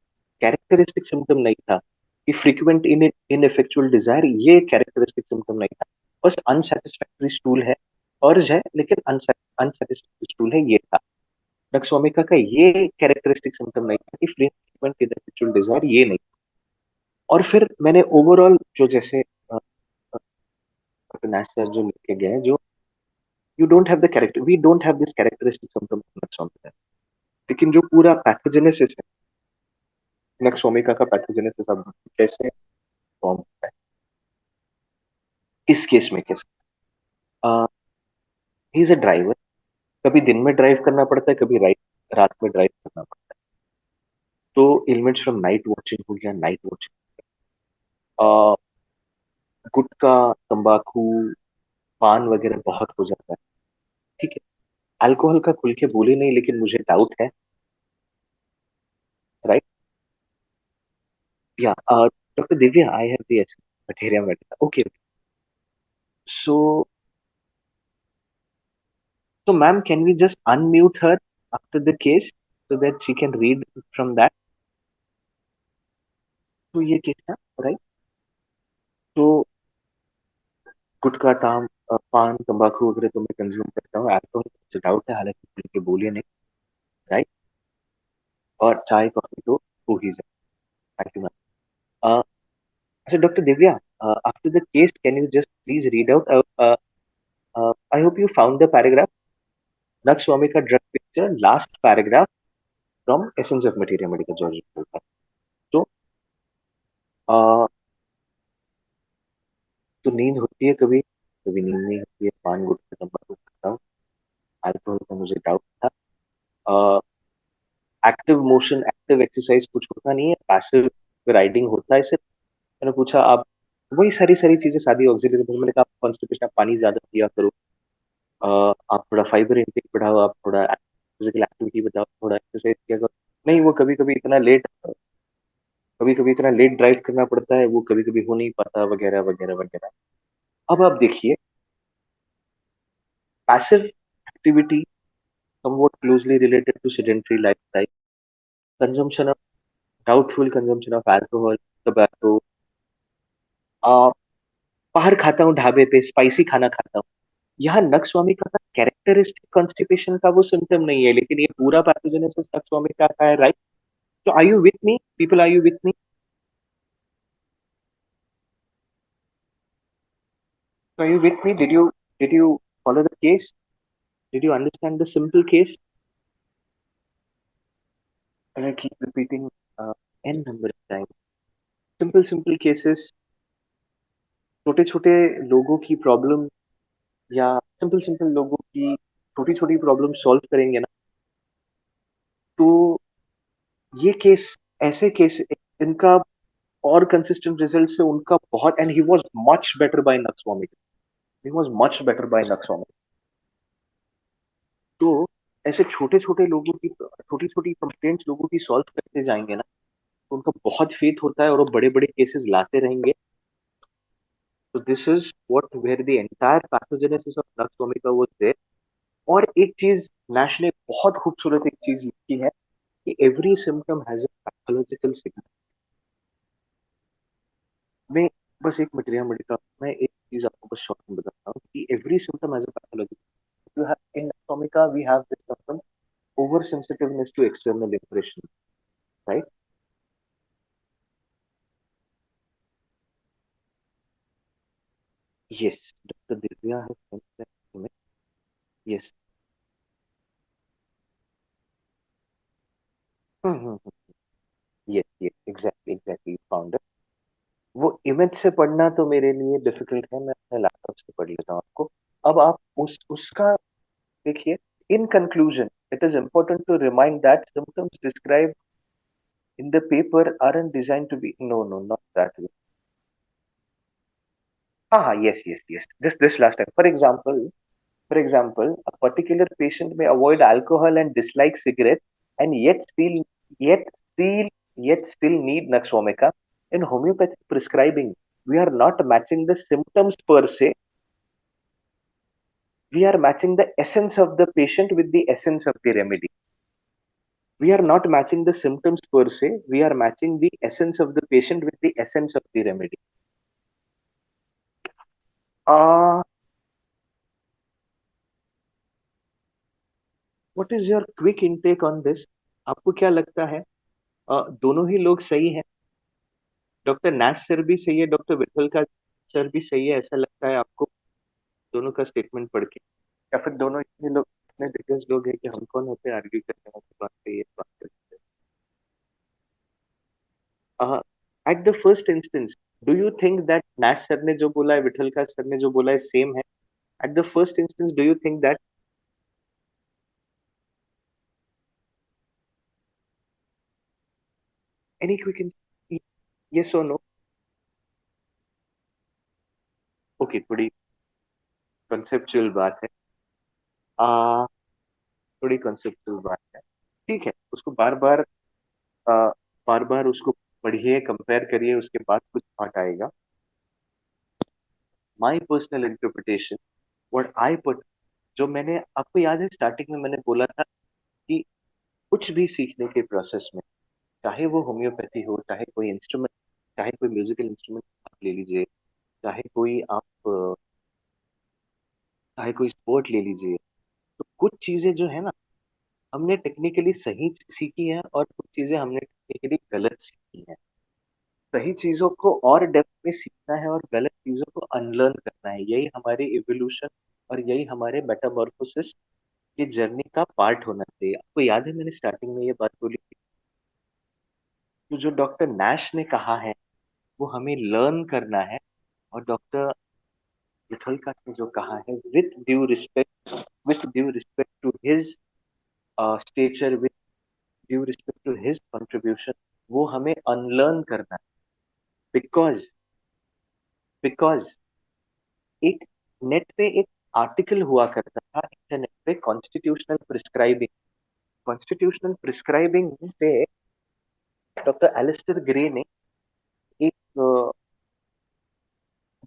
कैरेक्टरिस्टिक सिम्टम नहीं था कि फ्रीक्वेंट इनइफेक्चुअल डिजायर, ये कैरेक्टरिस्टिक सिम्टम नहीं था। बस अनसेटिस्फैक्टरी स्टूल है, अर्ज है, लेकिन अनसेटिस्फैक्टरी स्टूल है, ये था। नक्स वोमिका का ये कैरेक्टरिस्टिक सिम्टम नहीं था कि फ्रीक्वेंट इनइफेक्चुअल डिजायर, ये नहीं। और फिर मैंने ओवरऑल जो जैसे नाश सर जो लिखे गए हैं, जो you don't have the character, we don't have this characteristic symptom nux vomica, लेकिन जो पूरा पैथोजेनेसिस है, नक्स वोमिका का पैथोजेनेसिस अब कैसे फॉर्म होता है इस केस में, कैसे ही इज अ ड्राइवर, कभी दिन में ड्राइव करना पड़ता है, कभी रात में ड्राइव करना पड़ता है। तो एलिमेंट्स फ्रॉम नाइट वॉचिंग हो गया, नाइट वॉचिंग, गुटखा, तंबाकू, पान वगैरह बहुत हो जाता है। ठीक है, अल्कोहल का खुल के बोले नहीं, लेकिन मुझे डाउट है, राइट? या doctor Divya, I have the materia medica, okay. So ma'am, can we just unmute her after the case so that she can read from that? तो ये केस था, राइट? तो गुटखा, पान, तंबाकू वगैरह तो मैं कंज्यूम करता हूँ, अल्कोहल मुझे डाउट है, हालांकि खुल के बोलिए नहीं, राइट? और चाय कॉफी तो हो ही जाए। Thank you ma'am. अच्छा doctor Divya, after the case can you just please read out, I hope you found the paragraph, nux स्वामी का drug picture, last paragraph from essence of materia medica journal. तो तो नींद होती है कभी, कभी नींद नहीं होती है, पान गुटखा तंबाकू खाता हूँ, अल्कोहल का मुझे डाउट था, एक्टिव मोशन, एक्टिव एक्सरसाइज कुछ होता नहीं है, पैसिव राइडिंग होता है सिर्फ। मैंने पूछा आप, वही सारी सारी चीजें, सादी ऑक्सीजन, मैंने कहा कॉन्स्टिपेशन, आप पानी ज्यादा पिया करो, आप थोड़ा फाइबर इंटेक बढ़ाओ, आप थोड़ा फिजिकल एक्टिविटी बताओ, थोड़ा एक्सरसाइज किया करो। नहीं, वो कभी कभी इतना लेट, कभी कभी इतना लेट ड्राइव करना पड़ता है, वो कभी कभी हो नहीं पाता, वगैरह वगैरह वगैरह। अब आप देखिए, passive activity somewhat closely related to sedentary lifestyle, consumption of doubtful consumption of alcohol, tobacco, आ, बाहर खाता हूँ ढाबे पे, स्पाइसी खाना खाता हूँ। यहाँ नक्स्वामी का कैरेक्टरिस्टिक कॉन्स्टिपेशन का वो सिम्टम नहीं है, लेकिन ये पूरा पैथोजेनेसिस नक्स्वामी का है, राइट? तो are you with me people, are you with me? Are you with me? Did you follow the case? Did you understand the simple case? And I keep repeating n number of times. Simple cases, छोटे छोटे लोगों की problem, या simple simple लोगों की छोटी छोटी problem solve करेंगे ना, तो ये केस, ऐसे केस, इनका और कंसिस्टेंट रिजल्ट से उनका बहुत, and he was much better by nux vomica, he was much better by nux vomica. तो ऐसे छोटे छोटे लोगों की, छोटी छोटी कंप्लेंट्स लोगों की सॉल्व करते जाएंगे ना, तो उनका बहुत फेथ होता है, और वो बड़े बड़े केसेस लाते रहेंगे। तो this is what where the entire pathogenesis of nux vomica was there. और एक चीज नैश ने बहुत खूबसूरत एक चीज लिखी है कि every symptom has a pathological signal. मैं बस एक मटेरियल मेडिका, मैं एक चीज आपको बस शॉर्ट में बताता हूँ कि every symptom has a pathological, you have in Atomica we have this symptom oversensitiveness to external impression, right? Yes, Dr. Divya has sent that to me. Yes. Yes, yes, exactly you found it. वो image से पढ़ना तो मेरे लिए difficult है, मैं अपने laptop से पढ़ लेता हूँ आपको। अब आप उसका देखिए, in conclusion it is important to remind that symptoms described in the paper aren't designed to be, no, not that way. Yes, this last time, for example, a particular patient may avoid alcohol and dislike cigarettes, and yet still still need Naxomica. In homeopathic prescribing, we are not matching the symptoms per se, we are matching the essence of the patient with the essence of the remedy. We are not matching the symptoms per se, we are matching the essence of the patient with the essence of the remedy. What is your quick intake on this? आपको क्या लगता है? दोनों ही लोग सही हैं? Doctor Nash sir भी सही है, डॉक्टर विठल का सर भी सही है, ऐसा लगता है आपको दोनों का स्टेटमेंट पढ़ के? या फिर दोनों ही लोग इतने दिग्गज लोग हैं कि हम कौन होते हैं आर्ग्यू करने वाली बात पे, ये बात करते हैं? At the first instance, do you think that Nash sir ने जो बोला है, विठल का सर ने जो बोला है, सेम है? At the first instance, do you think that? Any quick yes और नो? ओके, थोड़ी कंसेप्चुअल बात है। आ, थोड़ी कंसेप्चुअल बात है, ठीक है, उसको बार बार उसको पढ़िए, कंपेयर करिए, उसके बाद कुछ थॉट आएगा। My personal interpretation, what I put, जो मैंने, आपको याद है स्टार्टिंग में मैंने बोला था कि कुछ भी सीखने के प्रोसेस में, चाहे वो होम्योपैथी हो, चाहे कोई इंस्ट्रूमेंट, चाहे कोई म्यूजिकल इंस्ट्रूमेंट आप ले लीजिए, चाहे कोई आप चाहे कोई स्पोर्ट ले लीजिए, तो कुछ चीजें जो है ना, हमने टेक्निकली सही सीखी है और कुछ चीजें हमने टेक्निकली गलत सीखी है। सही चीजों को और डेप्थ में सीखना है और गलत चीजों को अनलर्न करना है, यही हमारी इवोल्यूशन और यही हमारे मेटामॉर्फोसिस की जर्नी का पार्ट होना चाहिए। आपको याद है मैंने स्टार्टिंग में ये बात बोली थी, तो जो डॉक्टर नैश ने कहा है वो हमें लर्न करना है, और डॉक्टर विठलकास ने जो कहा है, with due respect to his stature, with due respect to his contribution, वो हमें अनलर्न करना है। बिकॉज बिकॉज एक नेट पे एक आर्टिकल हुआ करता था इंटरनेट पे, कॉन्स्टिट्यूशनल प्रिस्क्राइबिंग पे डॉक्टर एलिस्टर ग्रे ने एक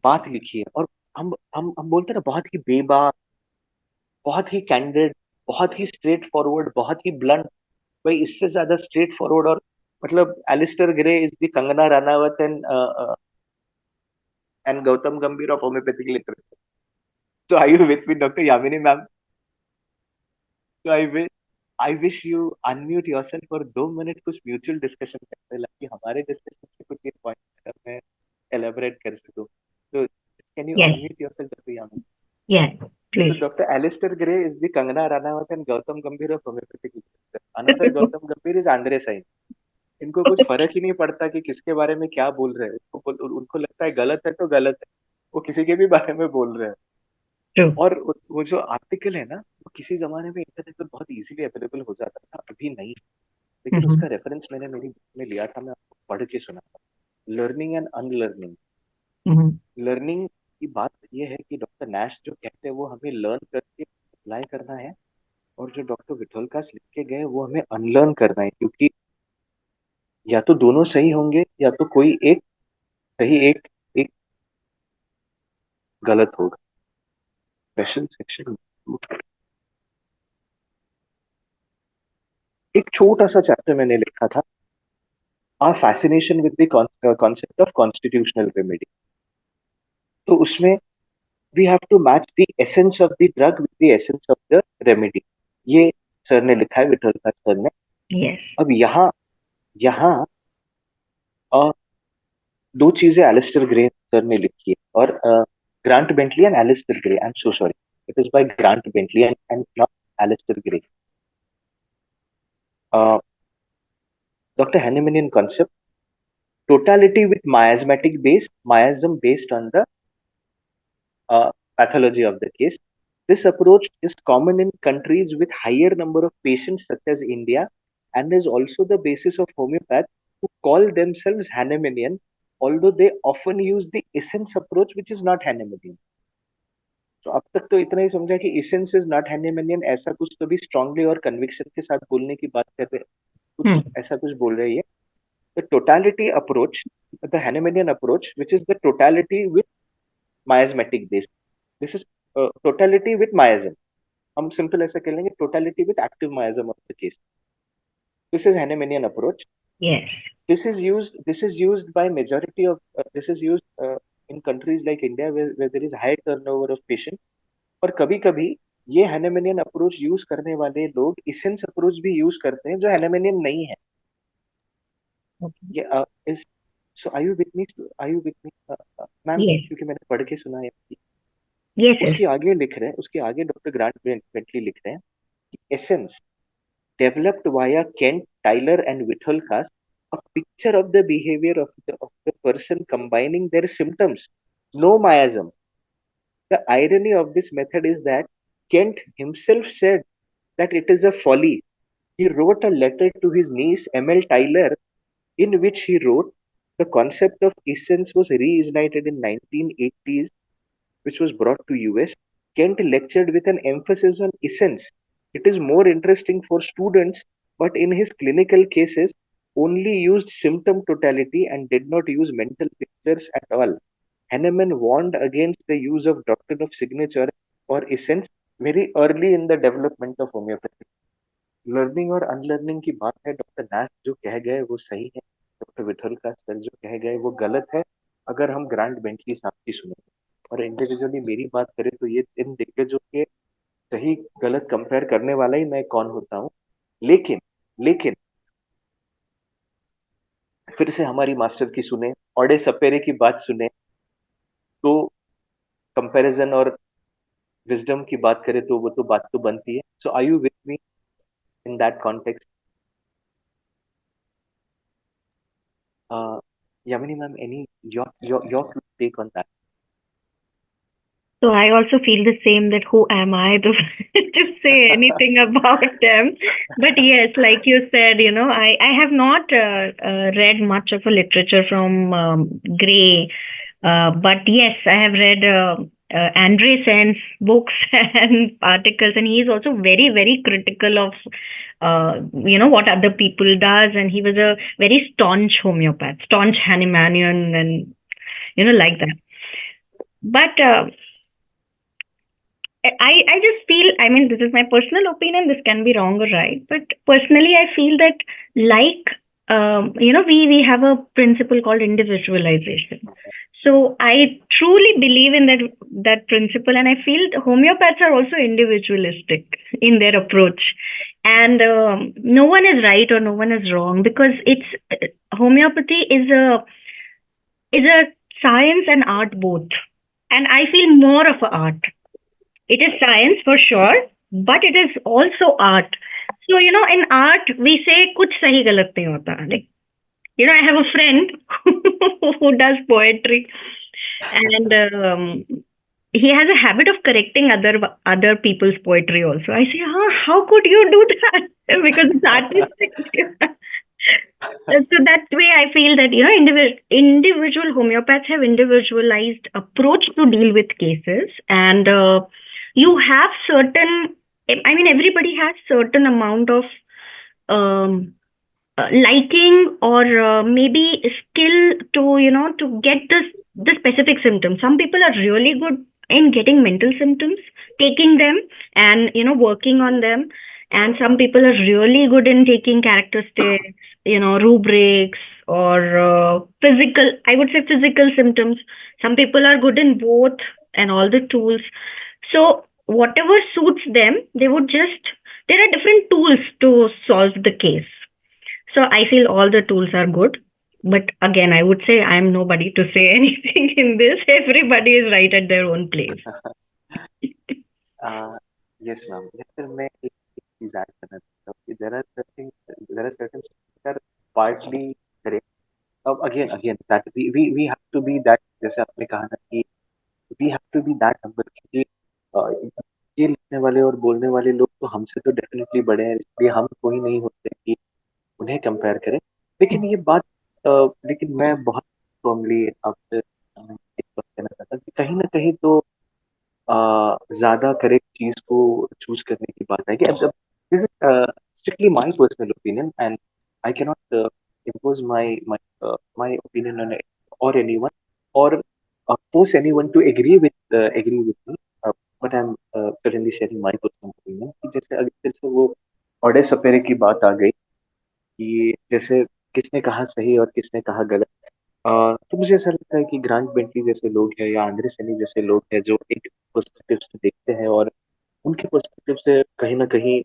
बात लिखी है, और हम बोलते हैं ना, बहुत ही बेबाक, बहुत ही कैंडिड, बहुत ही स्ट्रेट फॉरवर्ड, बहुत ही ब्लंट। भाई इससे ज्यादा स्ट्रेट फॉरवर्ड और मतलब, Alistair Gray is the Kangana Ranaut and Gautam Gambhir of homeopathic literature. So are you with me, Dr. Yamini ma'am? So I wish you unmute yourself for 2 minute, कुछ म्यूचुअल डिस्कशन करते हैं, ताकि हमारे डिस्कशन से कुछ ये पॉइंट मैं एलेबरेट कर सकूं। तो can you Yes, unmute yourself, doctor Yamini? yes, So please. Dr. Alistair Gray is the Kangana Ranaut and Gautam Gambhir of homeopathic literature. Another Gautam Gambhir is Andre Sain. इनको कुछ फर्क ही नहीं पड़ता कि किसके बारे में क्या बोल रहे हैं, उनको लगता है गलत है तो गलत है, वो किसी के भी बारे में बोल रहे हैं। True. और वो जो आर्टिकल है ना, वो किसी जमाने में इंटरनेट पर बहुत इजीली अवेलेबल हो जाता था, अभी नहीं। लेकिन Mm-hmm. उसका रेफरेंस मैंने मेरी बुक में लिया था, मैं आपको पढ़ के सुना था। Learning and unlearning. Mm-hmm. Learning की बात ये है कि डॉक्टर नैश जो कहते हैं वो हमें लर्न करके अप्लाई करना है, और जो डॉक्टर विठोलकास लिख के गए वो हमें अनलर्न करना है, क्योंकि या तो दोनों सही होंगे या तो कोई एक सही, एक एक गलत होगा। स्पेशल सेक्शन, एक छोटा सा चैप्टर मैंने लिखा था, our fascination with the concept of constitutional remedy. तो उसमें we have to match the essence of the drug with the essence of the remedy, ये सर ने लिखा है, विठोलकास सर ने। Yes. अब यहाँ यहाँ दो चीजें एलिस्टर ग्रे सर ने लिखी है, और Grant Bentley and Alistair Gray, I am so sorry, it is by Grant Bentley and not Alistair Gray. Doctor Hahnemannian concept, totality with miasmatic base, miasm based on the pathology of the case. This approach is common in countries with higher number of patients such as India, and is also the basis of homeopaths who call themselves Hahnemannian, although they often use the essence approach, which is not Hahnemannian. तो अब तक तो इतना ही समझा कि essence is not Hahnemannian, ऐसा कुछ तो भी strongly और conviction के साथ बोलने की बात कर रहे, कुछ ऐसा कुछ बोल रहे हैं। The totality approach, the Hahnemannian approach, which is the totality with miasmatic base. This is totality with miasm. हम simple ऐसा कह लेंगे, totality with active miasm of the case. This is Hahnemannian approach. Yes. This is used by majority of this is used in countries like India where there is high turnover of patients. और कभी-कभी ये Hahnemannian approach use करने वाले लोग Essence approach भी use करते हैं जो Hahnemannian नहीं है. Okay. ये is so are you with me? Are you with me, ma'am? Yes. क्योंकि मैंने पढ़ के सुना है. Yes. Yes. उसके आगे लिख रहे हैं, उसके आगे डॉक्टर ग्रांट बेंटली लिख रहे हैं कि Essence developed via Kent, Tyler and Whittelkas a picture of the behavior of the person combining their symptoms. No miasm. The irony of this method is that Kent himself said that it is a folly. He wrote a letter to his niece M.L. Tyler in which he wrote, the concept of essence was reignited in 1980s, which was brought to US. Kent lectured with an emphasis on essence. It is more interesting for students, but in his clinical cases, only used symptom totality and did not use mental pictures at all. Hahnemann warned against the use of doctrine of signature or essence very early in the development of homeopathy. Learning और unlearning की बात है, doctor नाश जो कह गए वो सही है, डॉक्टर विठल का सर जो कह गए वो गलत है, अगर हम ग्रांट बेंटली साहब की सुने. और इंडिविजुअली मेरी बात करें तो ये इन दिग्गजों के सही गलत कंपेयर करने वाला ही मैं कौन होता हूँ. लेकिन लेकिन फिर से हमारी मास्टर की सुने, ऑडे सपेरे की बात सुने, तो कंपैरिजन और विजडम की बात करें तो वो तो बात तो बनती है. So are you with me in that context? Yamini ma'am, any your take on that? So I also feel the same, that who am I to to say anything about them? But yes, like you said, I have not read much of a literature from Gray, but yes, I have read Andresen's books and articles, and he is also very, very critical of what other people does, and he was a very staunch homeopath, staunch Hahnemannian, and like that. But I just feel, I mean, this is my personal opinion, this can be wrong or right, but personally, I feel that, like, we have a principle called individualization. So I truly believe in that principle, and I feel homeopaths are also individualistic in their approach, and no one is right or no one is wrong, because homeopathy is a science and art both, and I feel more of a art. It is science for sure, but it is also art. So, in art, we say kuch sahi galat nahi hota. Like, I have a friend who does poetry, and he has a habit of correcting other people's poetry also. I say, how could you do that? Because it's artistic. So that way, I feel that individual homeopaths have individualized approach to deal with cases, and you have certain. I mean, everybody has certain amount of liking or maybe skill to get the specific symptoms. Some people are really good in getting mental symptoms, taking them and working on them, and some people are really good in taking characteristics, rubrics, or physical. I would say physical symptoms. Some people are good in both and all the tools. So whatever suits them, they would just. There are different tools to solve the case. So I feel all the tools are good. But again, I would say I'm nobody to say anything in this. Everybody is right at their own place. Yes, ma'am. Yes, sir, मैं एक चीज add करना चाहता हूँ कि there are certain things that are partly correct. Again that we have to be that, जैसे आपने कहा ना कि we have to be that humble, क्योंकि ये लिखने वाले और बोलने वाले लोग तो हमसे तो डेफिनेटली बड़े हैं, इसलिए हम कोई नहीं होते कि उन्हें कंपेयर करें. लेकिन ये बात लेकिन मैं बहुत फॉर्मली आपसे एक बात कहना चाहता हूँ कि कहीं ना कहीं तो ज्यादा करेक्ट चीज को चूज करने की बात है कि अब this is strictly my personal opinion and I can not impose my opinion on it or anyone or force anyone to agree with me, but I am currently sharing my personal opinion कि जैसे वो ऑडे सपेरे की बात आ गई कि जैसे किसने कहा सही और किसने कहा गलत। तो मुझे ऐसा लगता है कि ग्रांट बेंटली जैसे लोग हैं या आंद्रे सेनी जैसे लोग हैं जो एक पर्सपेक्टिव से देखते हैं और उनके पर्सपेक्टिव से कहीं ना कहीं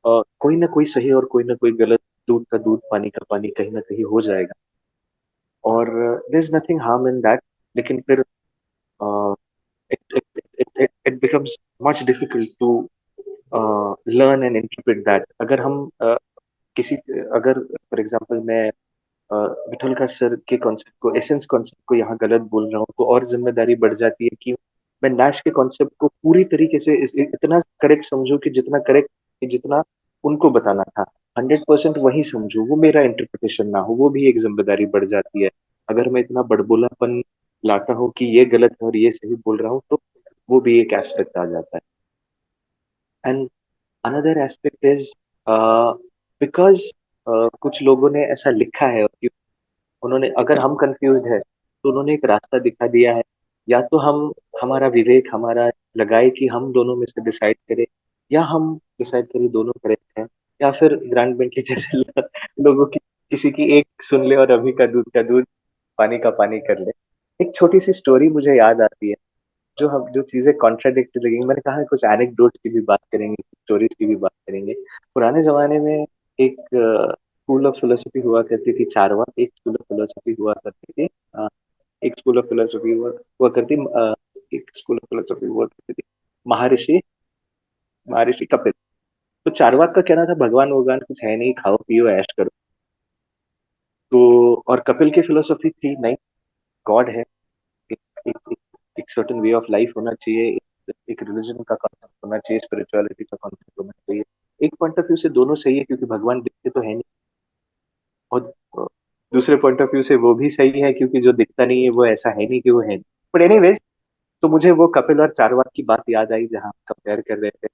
कोई ना कोई सही और कोई ना कोई गलत, दूध का दूध पानी का पानी कहीं ना कहीं हो जाएगा और there is nothing harm in that. लेकिन फिर it becomes much difficult to learn and interpret that. अगर हम किसी अगर फॉर एग्जांपल मैं विठल सर के कॉन्सेप्ट को, एसेंस कॉन्सेप्ट को यहाँ गलत बोल रहा हूँ तो और जिम्मेदारी बढ़ जाती है कि मैं नैश के कॉन्सेप्ट को पूरी तरीके से इतना करेक्ट समझूं कि जितना करेक्ट, जितना उनको बताना था 100% वही समझूं, वो मेरा इंटरप्रिटेशन ना हो, वो भी एक जिम्मेदारी बढ़ जाती है। अगर मैं इतना बड़बोलापन लाता हूँ कि ये गलत है और ये सही बोल रहा हूँ तो वो भी एक एस्पेक्ट आ जाता है। And another aspect is because कुछ लोगों ने ऐसा लिखा है और उन्होंने, अगर हम कंफ्यूज है तो उन्होंने एक रास्ता दिखा दिया है। या तो हम, हमारा विवेक हमारा लगाए कि हम दोनों में से डिसाइड करें, या हम डिसाइड करें दोनों करेक्ट हैं, या फिर ग्रांड बेंटली जैसे लोगों की किसी की एक सुन ले और अभी का दूध पानी का पानी कर ले। एक छोटी सी स्टोरी मुझे याद आती है, जो हम जो चीजें कॉन्ट्राडिक्ट लगेंगी, मैंने कहा कुछ एनेक्डोट्स की भी बात करेंगे, स्टोरीज की भी बात करेंगे। पुराने जमाने में एक स्कूल ऑफ फिलोसफी हुआ करती थी, चारवाक एक स्कूल ऑफ फिलोसफी हुआ करती थी। एक स्कूल ऑफ फिलोसफी हुआ करती एक स्कूल ऑफ फिलोसफी हुआ करती थी महर्षि महर्षि कपिल। तो चारवाक का कहना था भगवान भगवान कुछ है नहीं, खाओ पियो ऐश करो। तो और कपिल की फिलोसफी थी नहीं, गॉड है, एक एक एक, एक सर्टेन वे ऑफ लाइफ होना चाहिए, एक रिलीजन का कॉन्सेप्ट होना चाहिए, स्पिरिचुअलिटी का कॉन्सेप्ट होना चाहिए। एक पॉइंट ऑफ व्यू से दोनों सही है क्योंकि भगवान दिखते तो है नहीं, और दूसरे पॉइंट ऑफ व्यू से वो भी सही है क्योंकि जो दिखता नहीं है वो ऐसा है नहीं कि वो है नहीं। बट एनीवेज, तो मुझे वो कपिल और चारवाक की बात याद आई जहाँ कंपेयर कर रहे थे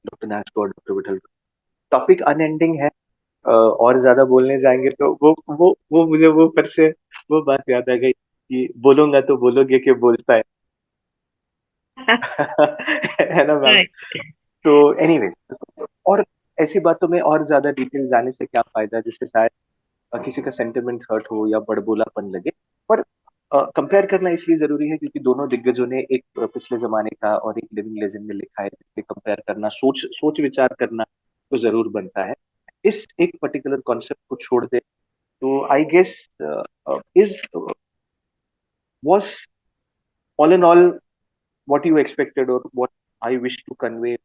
डॉक्टर नाश को और डॉक्टर विठल को। टॉपिक अनएंडिंग है, और ज्यादा बोलने जाएंगे तो वो मुझे वो फिर से वो बात याद आ गई कि बोलूंगा तो बोलोगे कि बोलता है है ना मैम। Right. तो एनीवेज, और ऐसी बातों में और ज्यादा डिटेल जाने से क्या फायदा जिससे शायद किसी का सेंटिमेंट हर्ट हो या बड़बोलापन लगे। पर कंपेयर करना इसलिए जरूरी है क्योंकि दोनों दिग्गजों ने एक पिछले जमाने का और एक लिविंग लेजेंड ने लिखा है, जिससे कंपेयर करना, सोच सोच विचार करना तो जरूर बनता है। इस एक पर्टिकुलर कॉन्सेप्ट को छोड़ दे तो I guess is was all in all what you expected or what I wish to convey?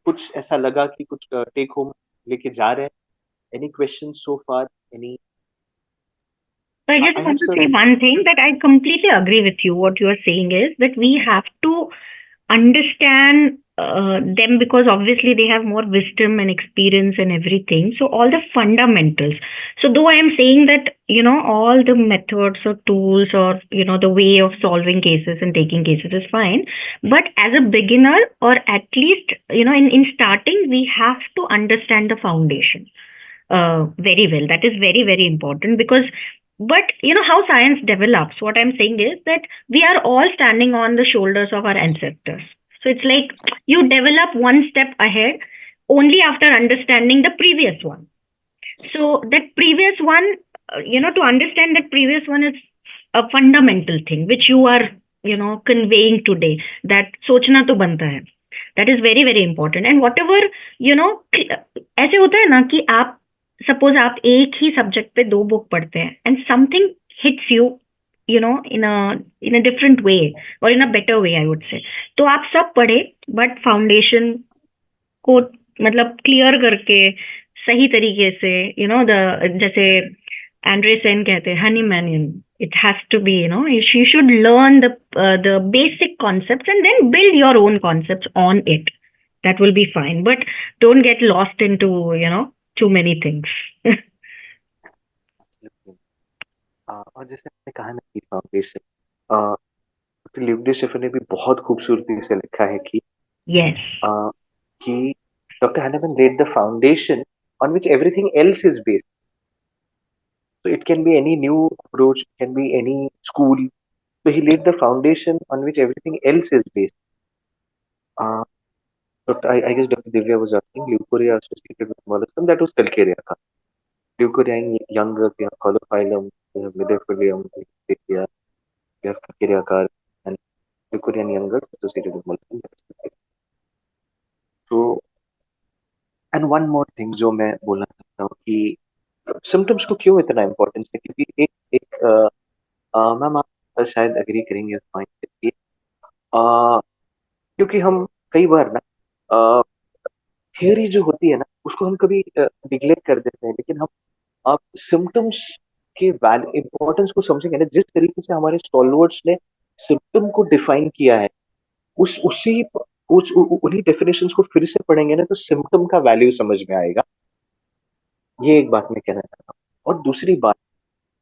कुछ ऐसा लगा कि कुछ टेक होम लेके जा रहे हैं? Any questions so far? Any? So I I just have want to say certain. one thing that I completely agree with you. What you are saying is that we have to understand them because obviously they have more wisdom and experience and everything. So all the fundamentals. So though I am saying that all the methods or tools or the way of solving cases and taking cases is fine, but as a beginner or at least in starting we have to understand the foundation very well. That is very, very important because, but how science develops, what I'm saying is that we are all standing on the shoulders of our ancestors. So it's like you develop one step ahead only after understanding the previous one. So that previous one, to understand that previous one is a fundamental thing which you are, conveying today. That सोचना तो बनता है. That is very, very important. And whatever, ऐसे होता है ना कि आप सपोज आप एक ही सब्जेक्ट पे 2 बुक पढ़ते हैं and something hits you in a different way और इन a better way I would say, तो आप सब पढ़े बट फाउंडेशन को मतलब क्लियर करके सही तरीके से द जैसे एंड्रे सेन कहते हैं Honey मैनियन, it has to be you should learn the basic concepts and then build your own concepts on it. That will be fine, but don't get lost into too many things. और जैसे मैंने कहा ना कि foundation, लिवडे Schafer ने भी बहुत खूबसूरती से लिखा है Yes. कि doctor Hahnemann laid the foundation on which everything else is based. So it can be any new approach, it can be any school, So he laid the foundation on which everything else is based. Uh, I guess Dr. Divya was asking leukorrhea associated with molluscum. That was calcarea. Leukorrhea in younger, we have colophylum, we have mesophilium, we have calcarea, and leukorrhea in younger associated with molluscum. So, and one more thing जो मैं बोलना चाहता हूँ कि symptoms को क्यों इतना importance है, क्योंकि एक एक मैम आप शायद एग्री करेंगे इस पॉइंट से कि क्योंकि हम कई बार ना थियोरी जो होती है ना उसको हम कभी निग्लेक्ट कर देते हैं, लेकिन हम आप सिम्टम्स के इम्पोर्टेंस को समझेंगे ना, जिस तरीके से हमारे स्टॉलवर्ड्स ने सिम्टम को डिफाइन किया है, उन्हीं डेफिनेशंस को फिर से पढ़ेंगे ना तो सिम्टम का वैल्यू समझ में आएगा। ये एक बात मैं कहना चाहता हूँ। और दूसरी बात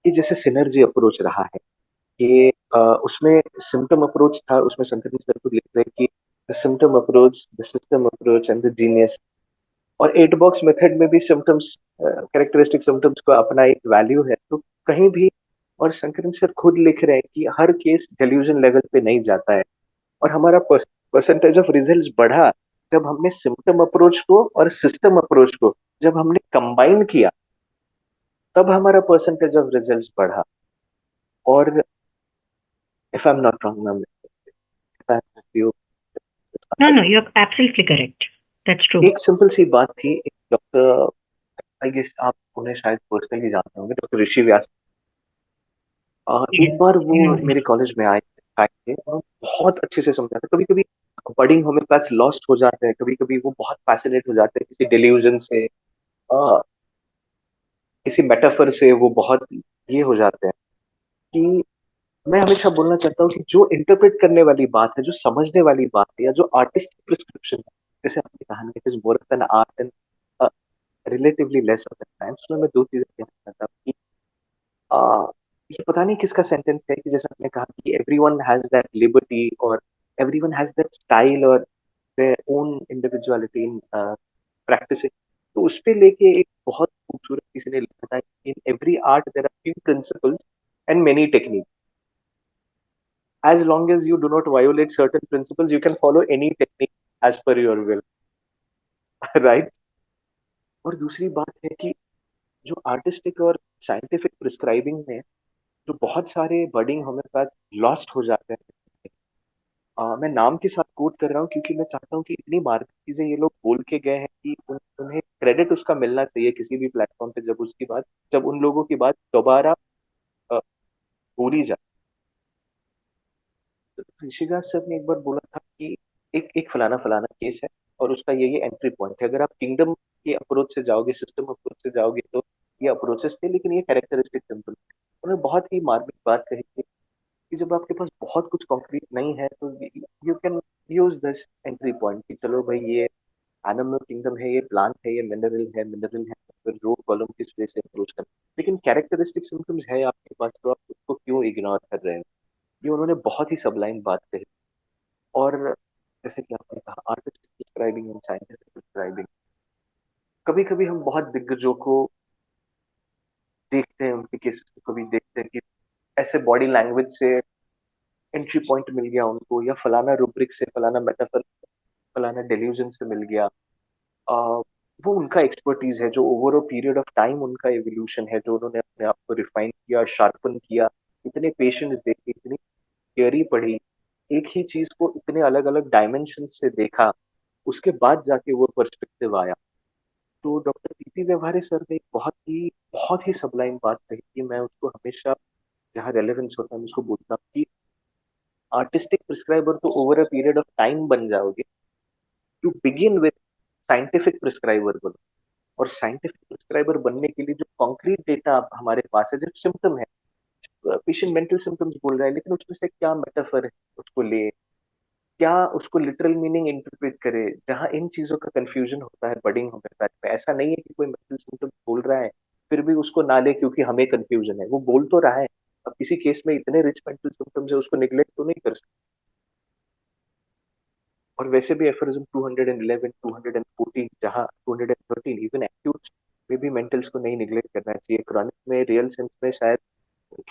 कि जैसे सिनर्जी अप्रोच रहा है कि उसमें सिम्टम अप्रोच था, उसमें शंकर सर को लिख रहे कि the symptom approach, the system approach and the genius. और 8 बॉक्स मेथड में भी सिम्टम्स, कैरेक्टरिस्टिक सिम्टम्स को अपना एक वैल्यू है, तो कहीं भी, और शंकरन सर खुद लिख रहे हैं कि हर केस डेल्यूजन लेवल पे नहीं जाता है। और हमारा परसेंटेज ऑफ रिजल्ट्स बढ़ा जब हमने सिम्टम अप्रोच को और सिस्टम अप्रोच को जब हमने कंबाइन किया, तब हमारा परसेंटेज ऑफ रिजल्ट्स बढ़ा। और if I am not wrong ma'am, No, you're absolutely correct. That's true. एक सिंपल सी बात थी, एक डॉक्टर, आई गेस आप उन्हें शायद पर्सनली जानते होंगे, डॉक्टर ऋषि व्यास। एक बार वो मेरे कॉलेज में आए थे और बहुत अच्छे से समझाते। कभी कभी बडिंग होम्योपैथ्स लॉस्ट हो जाते हैं, कभी कभी वो बहुत फैसिनेट हो जाते हैं किसी डेल्यूजन से, किसी मेटाफर से, वो बहुत ये हो जाते हैं कि मैं हमेशा बोलना चाहता हूँ कि जो इंटरप्रेट करने वाली बात है, जो समझने वाली बात है, या जो आर्टिस्टिक प्रिस्क्रिप्शन है, जैसे आपने कहा ना, it is more than art and relatively less of the time. उसमें मैं दो चीजें कहना चाहता हूँ कि ये पता नहीं किसका सेंटेंस है कि जैसे आपने कहा कि एवरीवन हैज दैट लिबर्टी और एवरीवन हैज दैट स्टाइल और their own individuality in practicing. तो उस पे लेके एक बहुत खूबसूरत किसी ने लिखा था, in every art there are few principles and many technique, as long as you do not violate certain principles you can follow any technique as per your will right। और दूसरी बात है कि जो आर्टिस्टिक और साइंटिफिक प्रिस्क्राइबिंग में जो बहुत सारे बडिंग होम्योपैथ लॉस्ट हो जाते हैं, मैं नाम के साथ कोट कर रहा हूँ क्योंकि मैं चाहता हूँ कि इतनी मार्केट चीजें ये लोग बोल के गए हैं कि उन्हें क्रेडिट उसका मिलना चाहिए किसी भी प्लेटफॉर्म पे, जब उसकी बात, जब उन लोगों की बात दोबारा अ, बोली जाए। तो ऋषिराज सर ने एक बार बोला था कि एक एक फलाना फलाना केस है और उसका ये एंट्री पॉइंट है, अगर आप किंगडम के अप्रोच से जाओगे, सिस्टम अप्रोच से जाओगे तो ये अप्रोचेस थे, लेकिन ये कैरेक्टरिस्टिक सिंपल। उन्होंने बहुत ही मार्मिक बात कही थी कि जब आपके पास बहुत कुछ कॉन्क्रीट नहीं है तो you can use this entry point कि चलो भाई ये एनिमल किंगडम है, ये प्लांट है, ये मिनरल है, फिर रो कॉलम किस वे से अप्रोच करना। लेकिन कैरेक्टरिस्टिक सिम्टम्स है आपके पास तो आप उसको क्यों इग्नोर कर रहे हैं। ये उन्होंने बहुत ही सबलाइन बात कही। और जैसे कि आपने कहा artistic prescribing and scientific prescribing, कभी कभी हम बहुत दिग्गजों को देखते हैं, उनके केसेस को कभी देखते हैं कि ऐसे बॉडी लैंग्वेज से एंट्री पॉइंट मिल गया उनको, या फलाना रूब्रिक से, फलाना मेटाफर, फलाना डेल्यूजन से मिल गया। आ, वो उनका एक्सपर्टीज है, जो over a period of time उनका एवोल्यूशन है, जो उन्होंने अपने आप को रिफाइन किया, शार्पन किया, इतने पेशेंस देखे, इतनी थियरी पढ़ी, एक ही चीज को इतने अलग अलग डायमेंशन से देखा, उसके बाद जाके वो पर्सपेक्टिव आया। तो डॉक्टर पीपी व्यवहारे सर ने एक बहुत ही सबलाइन बात कही कि मैं उसको हमेशा, जहाँ रेलेवेंस होता है मैं उसको बोलता हूँ कि आर्टिस्टिक प्रिस्क्राइबर तो over a period of time बन जाओगे, to begin with scientific prescriber बनो। और साइंटिफिक प्रिस्क्राइबर बनने के लिए जो कॉन्क्रीट डेटा हमारे पास है, जो सिम्टम है, पेशेंट मेंटल सिम्टम्स बोल रहा है, लेकिन उसमें से क्या मेटाफर है उसको ले, क्या उसको लिटरल मीनिंग इंटरप्रेट करे, जहां इन चीजों का कंफ्यूजन होता है बडिंग होम्योपैथ में। ऐसा नहीं है कि कोई मेंटल सिम्टम्स बोल रहा है फिर भी उसको ना ले क्योंकि हमें कंफ्यूजन है, वो बोल तो रहा है। अब किसी केस में इतने रिच मेंटल सिम्टम्स है, उसको निग्लेक्ट तो नहीं कर सकते। और वैसे भी एफरिज्म 211, 214, जहाँ 213 इवन एक्यूट में भी मेंटल्स को नहीं निग्लेक्ट करना चाहिए। क्रॉनिक में रियल सेंस में शायद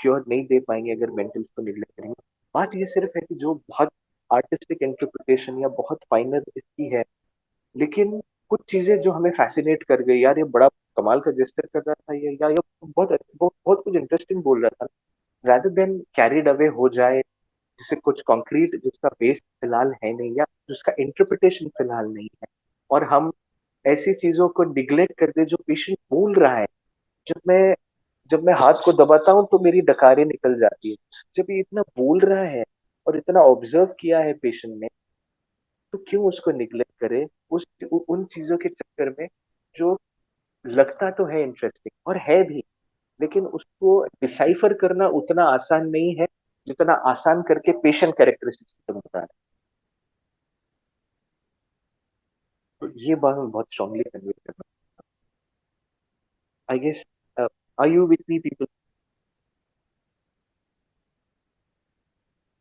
क्योर नहीं दे पाएंगे अगर मेंटल्स को निग्लेक्ट करेंगे। बात ये सिर्फ है कि जो बहुत आर्टिस्टिक इंटरप्रिटेशन या बहुत फाइनल इसकी है, लेकिन कुछ चीजें जो हमें फैसिनेट कर गई, यार ये बड़ा कमाल का जेस्चर कर रहा था ये, या ये बहुत कुछ इंटरेस्टिंग बोल रहा था, rather देन कैरिड अवे हो जाए, जिसे कुछ कॉन्क्रीट जिसका बेस फिलहाल है नहीं या जिसका इंटरप्रिटेशन फिलहाल नहीं है, और हम ऐसी चीजों को निग्लेक्ट कर दे जो पेशेंट बोल रहा है। जब मैं जब मैं हाथ को दबाता हूँ तो मेरी डकारें निकल जाती है। जब ये इतना बोल रहा है और इतना ऑब्जर्व किया है पेशेंट ने, तो क्यों उसको निग्लेक्ट करे उन चीजों के चक्कर में, जो लगता तो है इंटरेस्टिंग और है भी, लेकिन उसको डिसाइफर करना उतना आसान नहीं है जितना आसान करके पेशेंट कैरेक्टरिस्टिक्स बता रहा है। तो ये बात मैं बहुत स्ट्रांगली कन्वे करना, I guess. Are you with me people?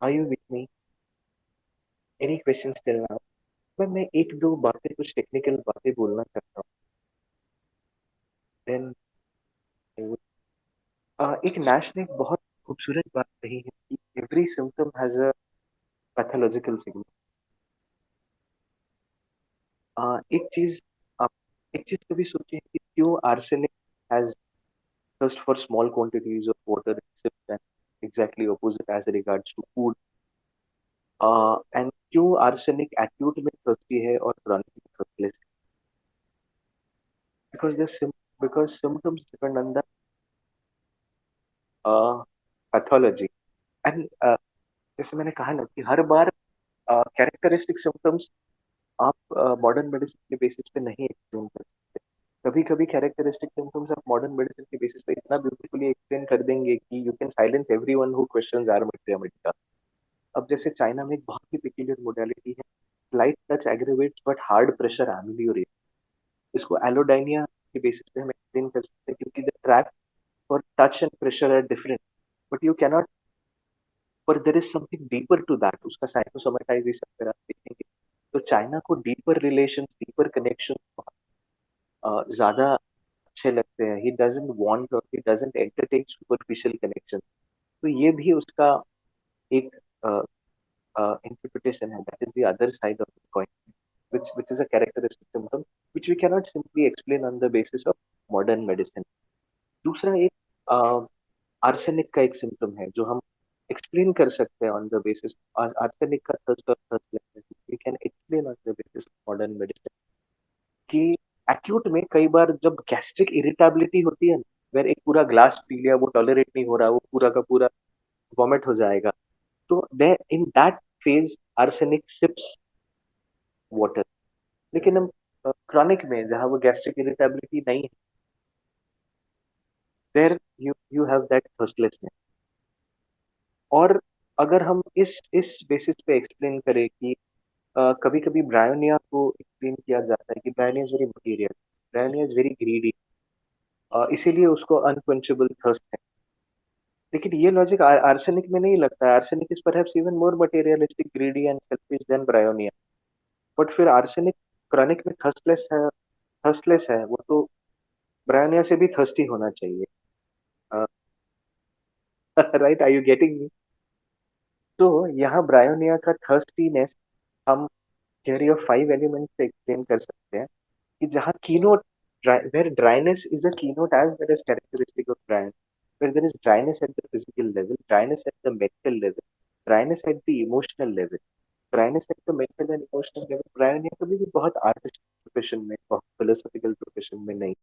Are you with me? Any questions till now? मैं एक दो बातें, कुछ टेक्निकल बातें बोलना चाहता हूँ, देन एक नैश ने एक बहुत खूबसूरत बात कही है कि every symptom has a pathological signal. एक चीज आप एक चीज कभी सोची है कि क्यों arsenic has thirst for small quantities of water except and exactly opposite as regards to food? And क्यों आर्सेनिक एक्यूट में thirsty है और chronic में thirstless? Because because symptoms depend on the pathology. And जैसे मैंने कहा ना कि हर बार कैरेक्टरिस्टिक सिम्टम्स आप मॉडर्न मेडिसिन के बेसिस पे नहीं एक्सप्लेन कर सकते। कभी कभी कैरेक्टरिस्टिक सिम्टम्स आप मॉडर्न मेडिसिन के बेसिस पे इतना ब्यूटीफुली एक्सप्लेन कर देंगे कि you can silence everyone who questions are medica. अब जैसे चाइना में एक बहुत ही पेक्यूलियर मोडालिटी है, light touch aggravates but hard pressure ameliorate. इसको एलोडाइनिया के बेसिस पे हम एक्सप्लेन कर सकते हैं, क्योंकि the track for touch and pressure are different, but you cannot, पर there is something deeper to that. उसका साइकोसोमेटाइजेशन अगर आप देखेंगे तो चाइना को डीपर रिलेशन, डीपर कनेक्शन ज्यादा अच्छे लगते हैं। ही डजंट वांट और he doesn't entertain superficial connection. तो ये भी उसका एक interpretation है, that is the other side of the coin, which is a characteristic symptom which we cannot simply explain on the basis of modern medicine. दूसरा एक arsenic का एक सिम्टम है जो हम एक्सप्लेन कर सकते हैं ऑन द बेसिस, आर्सेनिक का थर्स्ट और thirstlessness we can explain on the basis of modern medicine. कि एक्यूट में कई बार जब गैस्ट्रिक इरिटेबिलिटी होती है ना, वेर एक पूरा ग्लास पी लिया, वो टॉलरेट नहीं हो रहा, वो पूरा का पूरा वॉमिट हो जाएगा, तो they in that phase arsenic sips water. लेकिन हम क्रॉनिक में जहाँ वो गैस्ट्रिक इरिटेबिलिटी नहीं है, देयर यू हैव दैट थर्स्टलेसनेस। और अगर हम इस बेसिस पे एक्सप्लेन करें कि कभी कभी ब्रायोनिया को एक्सप्लेन किया जाता है कि bryonia is very material, bryonia is very greedy, इसीलिए उसको अनक्वेंचेबल थर्स्ट है। लेकिन ये लॉजिक आर्सेनिक में नहीं लगता है। Arsenic is perhaps even more materialistic, greedy and selfish than bryonia. But फिर आर्सेनिक क्रॉनिक में थर्स्टलेस है, वो तो ब्रायोनिया से भी थर्स्टी होना चाहिए। Right, are you getting me? तो यहाँ ब्रायोनिया का थर्स्टीनेस हम थ्योरी ऑफ फाइव एलिमेंट्स से एक्सप्लेन कर सकते हैं, कि जहाँ keynote, where dryness is a keynote as well as characteristic of dryness, where there is dryness at the physical level, dryness at the mental level, dryness at the emotional level, dryness at the mental and emotional level। Bryonia कभी भी बहुत artist profession में, बहुत philosophical profession में नहीं,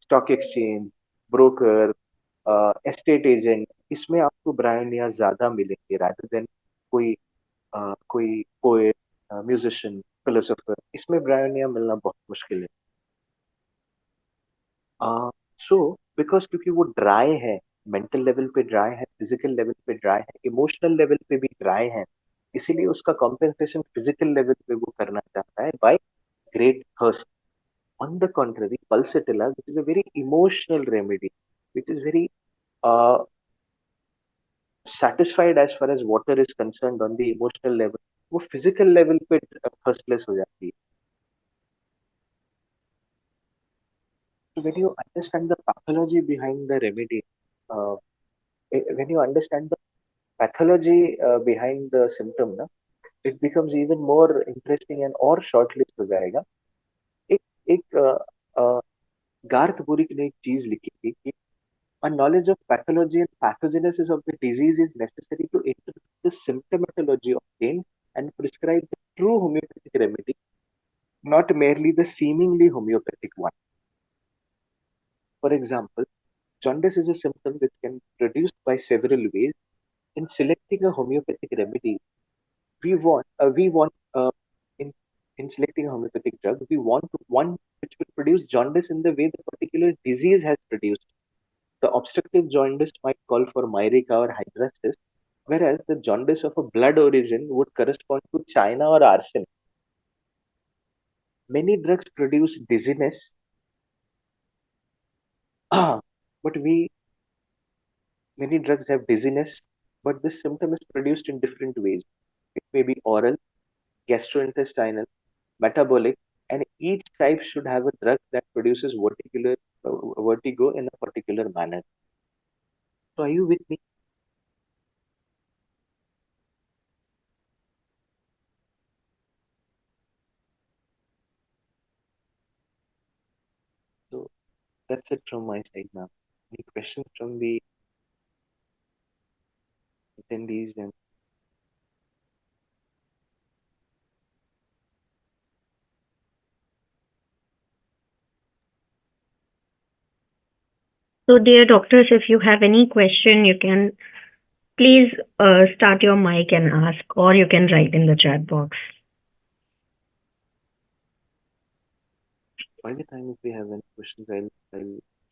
stock exchange, broker, estate agent, इसमें आपको bryonia ज्यादा मिलेंगे रादर देन कोई कोई पोएट, म्यूजिशियन, फिलोसोफर। इसमें ब्रायोनिया मिलना बहुत मुश्किल है। सो बिकॉज क्योंकि वो ड्राई है, मेंटल लेवल पे ड्राई है, फिजिकल लेवल पे ड्राई है, इमोशनल लेवल पे भी ड्राई है, इसीलिए उसका कॉम्पेंसेशन फिजिकल लेवल पे वो करना चाहता है by great thirst. On the contrary, pulsatilla, which is a very emotional remedy, which is very uh, satisfied as far as water is concerned on the emotional level, वो physical level पे thirstless हो जाती है। So when you understand the pathology behind the remedy, uh, when you understand the pathology behind the symptom ना, it becomes even more interesting and और short list हो जाएगा. एक एक गार्थ बुरिक ने एक चीज लिखी थी कि a knowledge of pathology and pathogenesis of the disease is necessary to interpret the symptomatology of pain and prescribe the true homeopathic remedy, not merely the seemingly homeopathic one. For example, jaundice is a symptom which can be produced by several ways. In selecting a homeopathic remedy, we want in in selecting a homeopathic drug, we want one which will produce jaundice in the way the particular disease has produced. The obstructive jaundice might call for myrica or hydrosis, whereas the jaundice of a blood origin would correspond to china or arsen. Many drugs produce dizziness, but we many drugs have dizziness, but this symptom is produced in different ways. It may be oral, gastrointestinal, metabolic, and each type should have a drug that produces vertigo in a particular manner. So, are you with me? So, that's it from my side now. Any questions from the attendees? And So, dear doctors, if you have any question, you can please start your mic and ask, or you can write in the chat box. by the time if we have any questions, I'll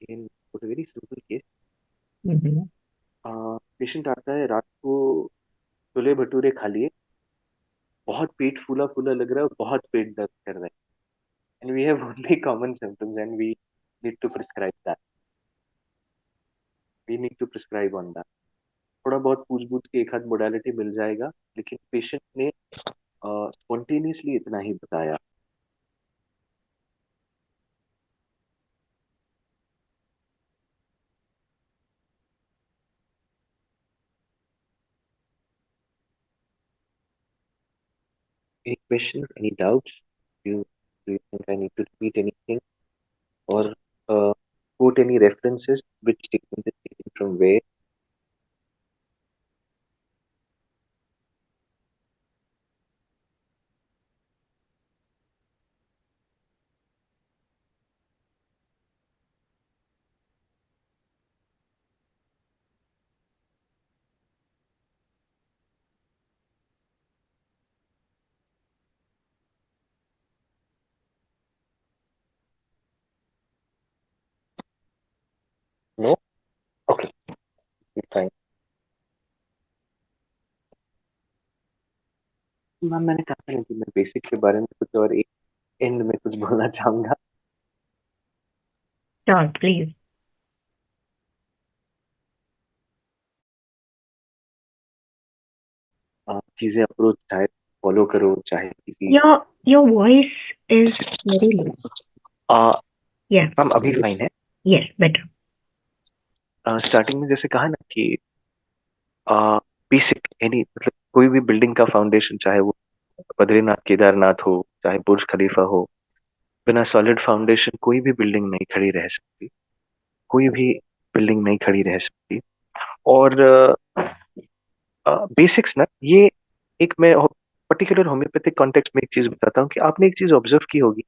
again put a very simple case. Mhm. Patient आता है रात को, छोले भटूरे खा लिए, बहुत पेट फूला फूला लग रहा है, बहुत पेट दर्द कर रहा है, and we have only common symptoms and we need to prescribe that. We need to prescribe on that. थोड़ा बहुत पूछ बूछ के एक आध मोडालिटी मिल जाएगा, लेकिन पेशेंट ने स्पॉन्टेनियसली इतना ही बताया. Any questions, any doubts? Do you think I need to repeat anything or quote any references? Which statement is taken from where? No? Okay, fine. Ma'am मैंने कहा था कि मैं बेसिक के बारे में कुछ और एक एंड में कुछ बोलना चाहूंगा. Sure, please. चीजें अप्रोच चाहे फॉलो करो, चाहे किसी Your voice is very low. Yeah. Ma'am अभी फाइन है. Yes, better. स्टार्टिंग में जैसे कहा ना कि बेसिक एनी मतलब कोई भी बिल्डिंग का फाउंडेशन, चाहे वो बद्रीनाथ केदारनाथ हो, चाहे बुर्ज खलीफा हो, बिना सॉलिड फाउंडेशन कोई भी बिल्डिंग नहीं खड़ी रह सकती. कोई भी बिल्डिंग नहीं खड़ी रह सकती. और बेसिक्स ना, ये एक मैं पर्टिकुलर होम्योपैथिक कॉन्टेक्स्ट में एक चीज बताता हूँ कि आपने एक चीज ऑब्जर्व की होगी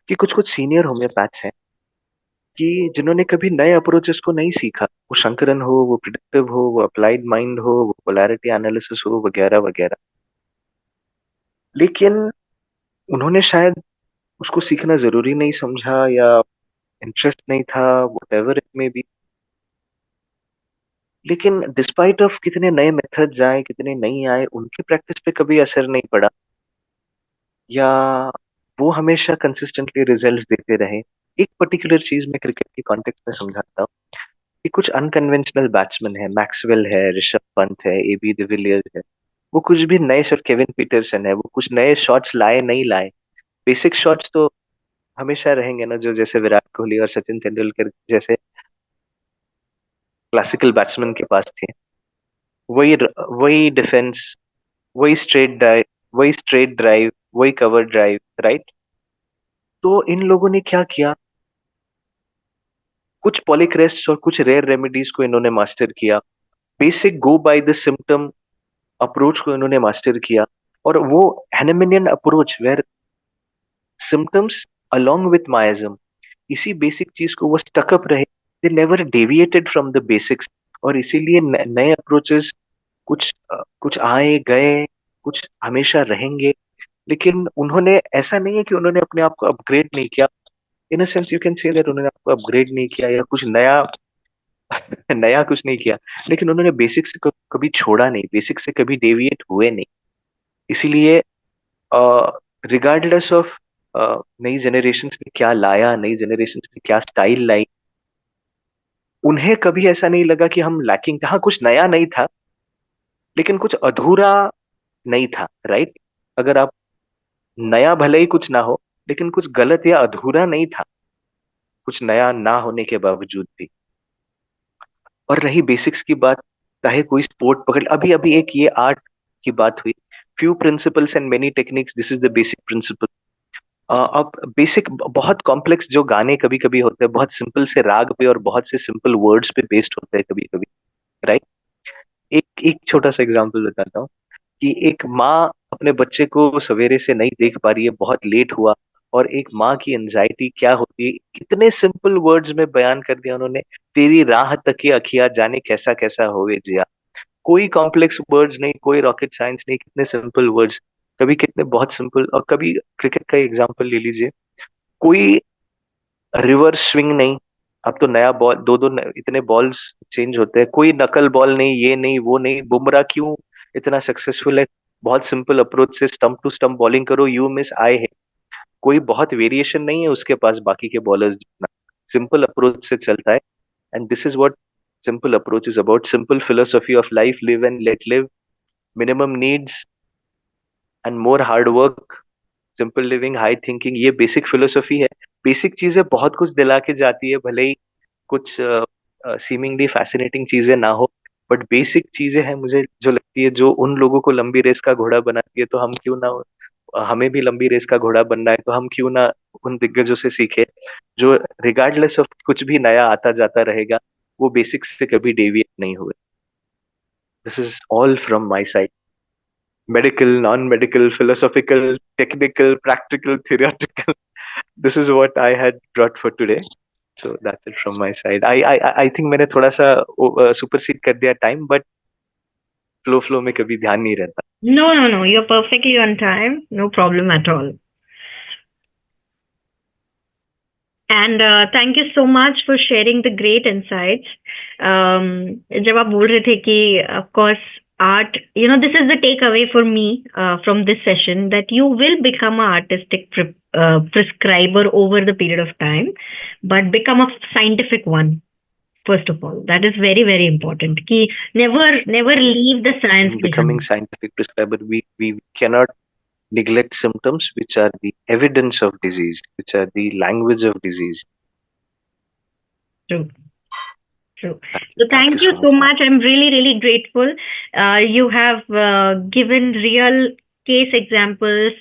कि कुछ कुछ सीनियर होम्योपैथ्स हैं कि जिन्होंने कभी नए अप्रोचेस को नहीं सीखा. वो शंकरन हो, वो प्रिडिक्टिव हो, वो अप्लाइड माइंड हो, वो पोलैरिटी एनालिसिस हो, वगैरह वगैरह. लेकिन उन्होंने शायद उसको सीखना जरूरी नहीं समझा, या इंटरेस्ट नहीं था, वट इट मे बी. लेकिन डिस्पाइट ऑफ कितने नए मेथड्स आए, कितने नहीं आए, उनकी प्रैक्टिस पे कभी असर नहीं पड़ा, या वो हमेशा कंसिस्टेंटली रिजल्ट्स देते रहे. एक पर्टिकुलर चीज मैं क्रिकेट के कॉन्टेक्स्ट में समझाता हूँ कि कुछ अनकन्वेंशनल बैट्समैन है, मैक्सवेल है, ऋषभ पंत है, एबी डिविलियर्स है. वो कुछ भी नए शॉट, केविन पीटरसन है, वो कुछ नए शॉट्स लाए नहीं लाए, बेसिक शॉट्स तो हमेशा रहेंगे ना, जो जैसे विराट कोहली और सचिन तेंदुलकर जैसे क्लासिकल बैट्समैन के पास थे. वही डिफेंस, वही स्ट्रेट ड्राइव, वही कवर ड्राइव, राइट? तो इन लोगों ने क्या किया, कुछ पॉलीक्रेस्ट और कुछ रेयर रेमेडीज को इन्होंने मास्टर किया, basic go by the symptom approach को इन्होंने मास्टर किया, और वो Hahnemannian approach where symptoms along with miasm, इसी बेसिक चीज को वो स्टकअप रहे, they never deviated from the basics. और इसीलिए नए अप्रोचेस कुछ आए गए, कुछ हमेशा रहेंगे, लेकिन उन्होंने, ऐसा नहीं है कि उन्होंने अपने आप को अपग्रेड नहीं किया। In a sense you can say that उन्होंने आपको अपग्रेड नहीं किया या कुछ नया नया कुछ नहीं किया, लेकिन उन्होंने बेसिक से कभी छोड़ा नहीं, बेसिक से कभी डेविएट हुए नहीं। इसीलिए रिगार्डलेस ऑफ नई जनरेशन ने क्या लाया, नई जनरेशन ने क्या स्टाइल लाई, उन्हें कभी ऐसा नहीं लगा कि हम लैकिंग था। हाँ, कुछ नया नहीं था, लेकिन कुछ अधूरा नहीं था, राइट? अगर आप, नया भले ही कुछ ना हो, लेकिन कुछ गलत या अधूरा नहीं था, कुछ नया ना होने के बावजूद भी। और रही बेसिक्स की बात, चाहे कोई स्पोर्ट पकड़, अभी अभी एक ये आर्ट की बात हुई, few principles and many techniques, this is the basic principle. अब बेसिक बहुत कॉम्प्लेक्स जो गाने कभी कभी होते हैं, बहुत सिंपल से राग पे और बहुत से सिंपल वर्ड्स पे बेस्ड होते हैं कभी कभी, राइट? एक एक छोटा सा एग्जांपल बताता हूँ कि एक माँ अपने बच्चे को सवेरे से नहीं देख पा रही है, बहुत लेट हुआ, और एक माँ की एंजाइटी क्या होती है, कितने सिंपल वर्ड्स में बयान कर दिया उन्होंने, तेरी राह तके अखिया जाने कैसा कैसा होवे जिया। कोई कॉम्प्लेक्स वर्ड्स नहीं, कोई रॉकेट साइंस नहीं, कितने सिंपल वर्ड्स, कभी कितने बहुत सिंपल। और कभी क्रिकेट का एग्जांपल ले लीजिए, कोई रिवर्स स्विंग नहीं, अब तो नया बॉल, इतने बॉल्स चेंज होते हैं, कोई नकल बॉल नहीं, ये नहीं वो नहीं, बुमराह क्यों इतना सक्सेसफुल है, बहुत सिंपल अप्रोच से स्टंप टू स्टंप बॉलिंग करो, यू मिस आए है, कोई बहुत वेरिएशन नहीं है उसके पास बाकी के बॉलर्स जितना, सिंपल अप्रोच से चलता है। And this is what simple approach is about, simple philosophy of life, live and let live, minimum needs and more hard work, simple living, high thinking, ये बेसिक फिलोसफी है। Basic चीजें बहुत कुछ दिला के जाती है, भले ही कुछ सीमिंगली फैसिनेटिंग चीजें ना हो, बट बेसिक चीजें हैं मुझे जो लगती है, जो उन लोगों को लंबी रेस का घोड़ा बनाती है, तो हम क्यों ना, हमें भी लंबी रेस का घोड़ा बनना है, तो हम क्यों ना उन दिग्गजों से सीखे, जो रिगार्डलेस ऑफ कुछ भी नया आता जाता रहेगा, वो बेसिक्स से कभी डेविएट नहीं हुए। This is all from my side, medical, non-medical, philosophical, technical, practical, theoretical. This is what I had brought for today. So that's it from my side. I think मैंने थोड़ा सा सुपरसीड कर दिया time, but flow में कभी ध्यान नहीं रहता। No, you're perfectly on time. No problem at all. And thank you so much for sharing the great insights. जब आप बोल रहे थे कि of course art, this is the takeaway for me from this session, that you will become an artistic prescriber over the period of time, but become a scientific one. First of all, that is very, very important. Ki never leave the science Becoming behind. scientific prescriber, we cannot neglect symptoms which are the evidence of disease, which are the language of disease. True. So thank you so much. I'm really, really grateful. You have given real case examples,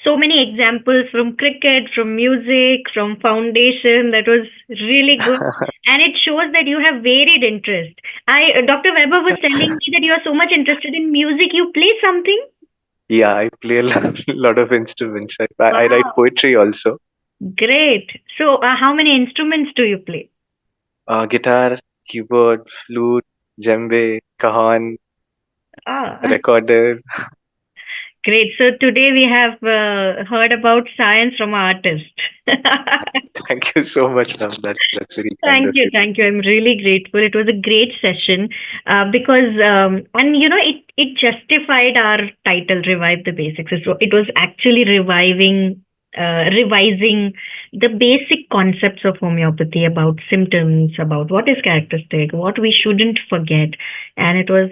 so many examples from cricket, from music, from foundation. That was really good. And it shows that you have varied interest. Dr. Weber was telling me that you are so much interested in music. You play something? Yeah, I play a lot of instruments. I write poetry also. Great. So how many instruments do you play? Guitar, keyboard, flute, djembe, cajon, recorder. Great. So today we have heard about science from an artist. Thank you so much, ma'am. That's very kind of you. Thank you. I'm really grateful. It was a great session because, and it justified our title, Revive the Basics. It was actually revising the basic concepts of homeopathy, about symptoms, about what is characteristic, what we shouldn't forget. And it was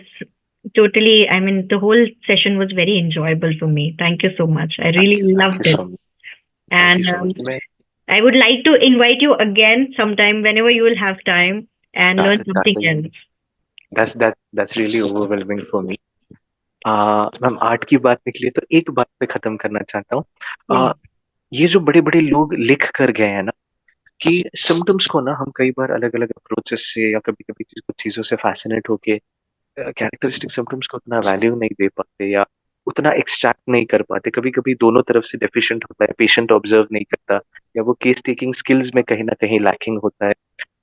totally, the whole session was very enjoyable for me. Thank you so much. I really loved it. And I would like to invite you again sometime whenever you will have time and learn something else. That's really overwhelming for me. Ma'am art की बात निकली तो एक बात पे खत्म करना चाहता हूँ। Yeah. ये जो बड़े बड़े लोग लिख कर गए हैं ना कि सिम्टम्स को ना हम कई बार अलग अलग अप्रोचेस से या कभी कभी कुछ चीजों से फैसिनेट होके कैरेक्टरिस्टिक सिम्टम्स को उतना वैल्यू नहीं दे पाते या उतना एक्सट्रैक्ट नहीं कर पाते। कभी कभी दोनों तरफ से डेफिशिएंट होता है, पेशेंट ऑब्जर्व नहीं करता या वो केस टेकिंग स्किल्स में कहीं ना कहीं लैकिंग होता है।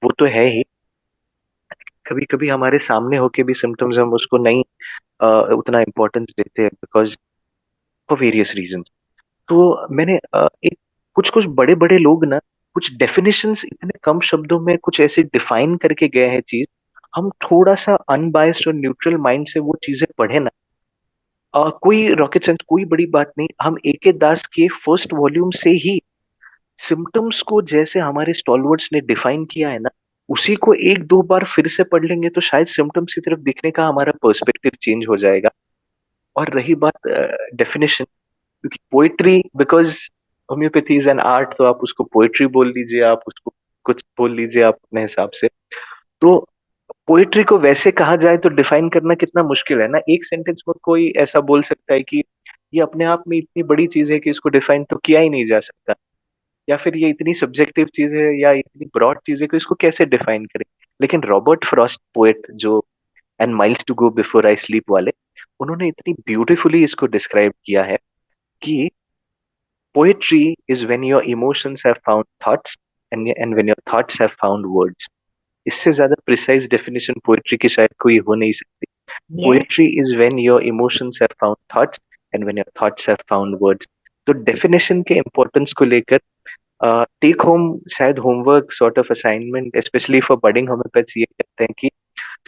वो तो है ही, कभी कभी हमारे सामने होके भी सिम्टम्स हम उसको नहीं उतना इम्पोर्टेंस देते हैं बिकॉज फॉर वेरियस रीजन। तो मैंने एक कुछ कुछ बड़े बड़े लोग ना कुछ डेफिनेशंस इतने कम शब्दों में कुछ ऐसे डिफाइन करके गए हैं चीज, हम थोड़ा सा अनबायस्ड और न्यूट्रल माइंड से वो चीजें पढ़े ना, कोई रॉकेट साइंस, कोई बड़ी बात नहीं। हम ए दास के फर्स्ट वॉल्यूम से ही सिम्टम्स को जैसे हमारे स्टॉलवर्ड्स ने डिफाइन किया है ना, उसी को एक दो बार फिर से पढ़ लेंगे तो शायद सिम्टम्स की तरफ देखने का हमारा पर्सपेक्टिव चेंज हो जाएगा। और रही बात डेफिनेशन, क्योंकि poetry, because homeopathy is an art, तो आप उसको पोइट्री बोल लीजिए, आप उसको कुछ बोल लीजिए आप अपने हिसाब से। तो पोइट्री को वैसे कहा जाए तो डिफाइन करना कितना मुश्किल है ना। एक सेंटेंस में कोई ऐसा बोल सकता है कि ये अपने आप में इतनी बड़ी चीज है कि इसको डिफाइन तो किया ही नहीं जा सकता, या फिर ये इतनी सब्जेक्टिव चीज है या इतनी ब्रॉड चीज है कि इसको कैसे डिफाइन करें। लेकिन रॉबर्ट फ्रॉस्ट पोएट जो and miles to go before I sleep वाले, उन्होंने इतनी ब्यूटीफुली इसको डिस्क्राइब किया है कि poetry is when your emotions have found thoughts and when your thoughts have found words. इससे ज्यादा प्रिसाइज डेफिनेशन पोएट्री की शायद कोई हो नहीं सकती। Yeah. Poetry is when your emotions have found thoughts and when your thoughts have found words. तो definition के इम्पोर्टेंस को लेकर टेक होम शायद homework sort of assignment specially for budding homeopaths ये कहते हैं कि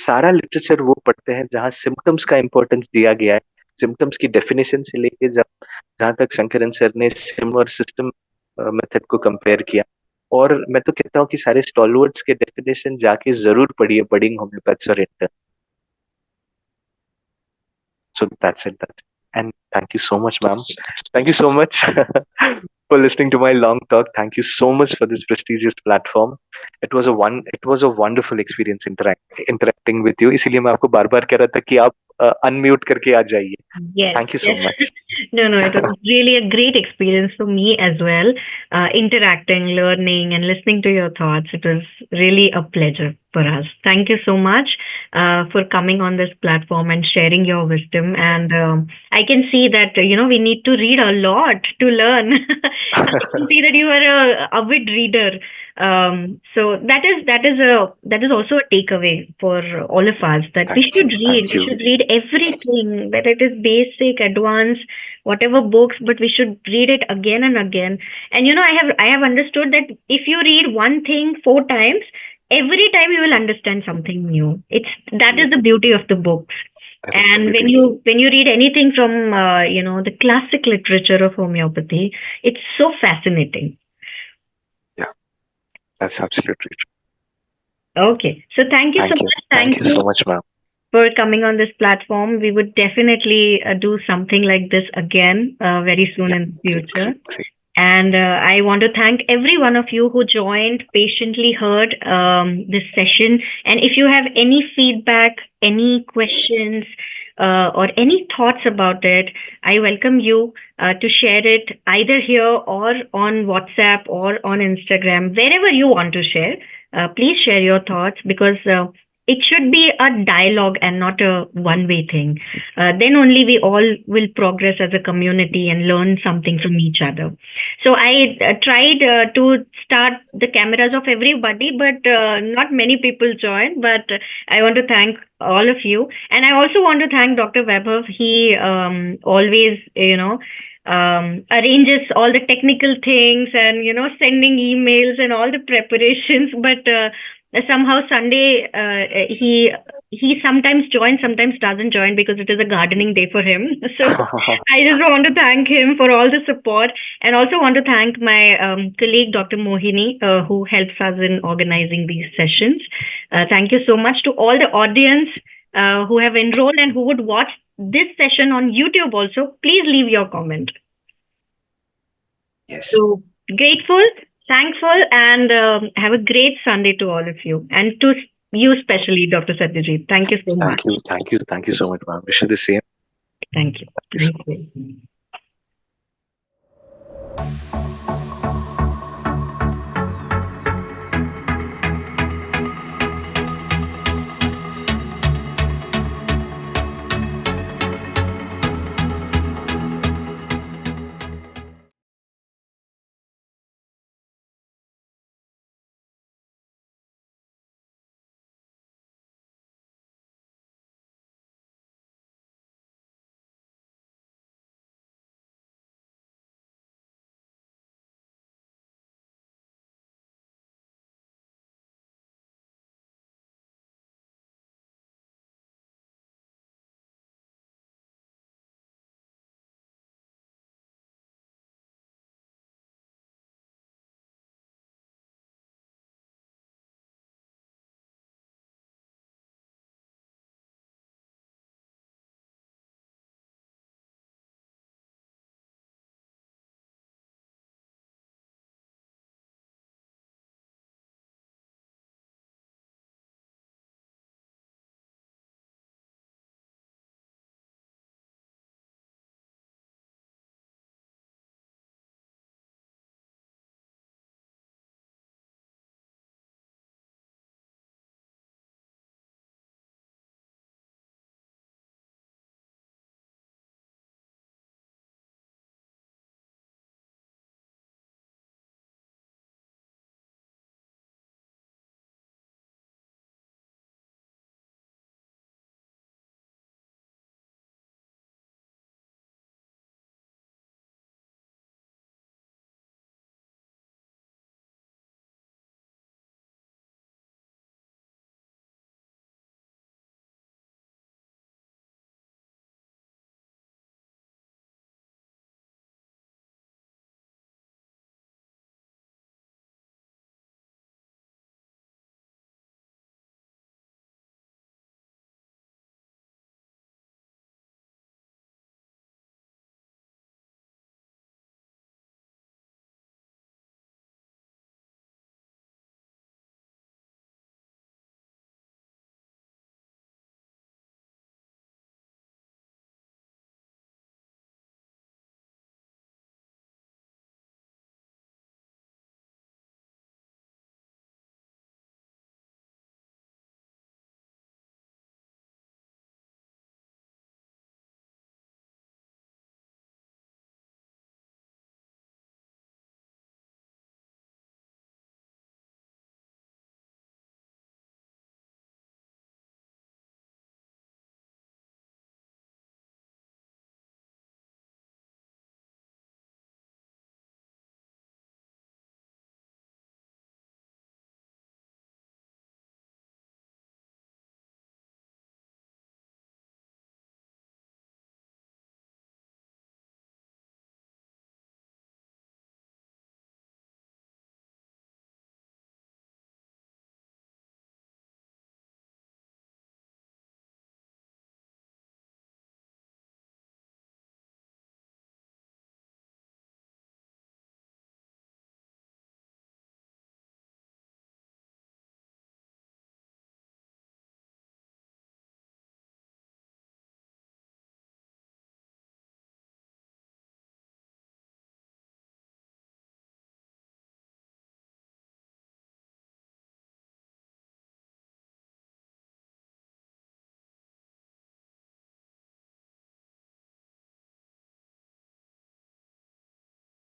सारा लिटरेचर वो पढ़ते हैं जहाँ सिम्टम्स का इम्पोर्टेंस दिया गया है। सिम्टम्स की डेफिनेशन से लेके जहाँ तक शंकरन सर ने सिम और सिस्टम मेथड को कंपेयर किया। और मैं तो कहता हूँ कि सारे स्टॉलवर्ड्स के डेफिनेशन जाके जरूर पढ़िए बडिंग होम्योपैथ्स और intern. So that's it. And thank you so much, ma'am. Thank you so much for listening to my long talk. Thank you so much for this prestigious platform. It was a wonderful experience interacting with you. इसीलिए मैं आपको बार-बार कह रहा था कि आप unmute करके आ जाइए. Yes. Thank you so much. No, it was really a great experience for me as well. Interacting, learning, and listening to your thoughts. It was really a pleasure for us. Thank you so much for coming on this platform and sharing your wisdom. And I can see that we need to read a lot to learn. I can see that you are a avid reader. So that is also a takeaway for all of us, that we should read. We should read everything, whether it is basic, advanced, whatever books, but we should read it again and again. And I have understood that if you read one thing 4 times, every time you will understand something new. That is the beauty of the books. And when you read anything from the classic literature of homeopathy, it's so fascinating. Yeah, that's absolutely true. Okay, so thank you so much. Thank you so much, ma'am, for coming on this platform. We would definitely do something like this again very soon in the future. And I want to thank every one of you who joined, patiently heard this session. And if you have any feedback, any questions, or any thoughts about it, I welcome you to share it either here or on WhatsApp or on Instagram, wherever you want to share. Please share your thoughts, because it should be a dialogue and not a one-way thing. Then only we all will progress as a community and learn something from each other. So I tried to start the cameras of everybody, but not many people joined. But I want to thank all of you. And I also want to thank Dr. Vaibhav. He always, arranges all the technical things and, sending emails and all the preparations. But somehow Sunday he sometimes joins, sometimes doesn't join, because it is a gardening day for him. So I just want to thank him for all the support, and also want to thank my colleague Dr. Mohini, who helps us in organizing these sessions. Thank you so much to all the audience who have enrolled and who would watch this session on YouTube also. Please leave your comment. Yes. So grateful, thankful, and have a great Sunday to all of you. And to You especially, Dr. Satyajit. Thank you so much. Thank you so much, ma'am. Wish you the same. Thank you. Thank you so Thank you.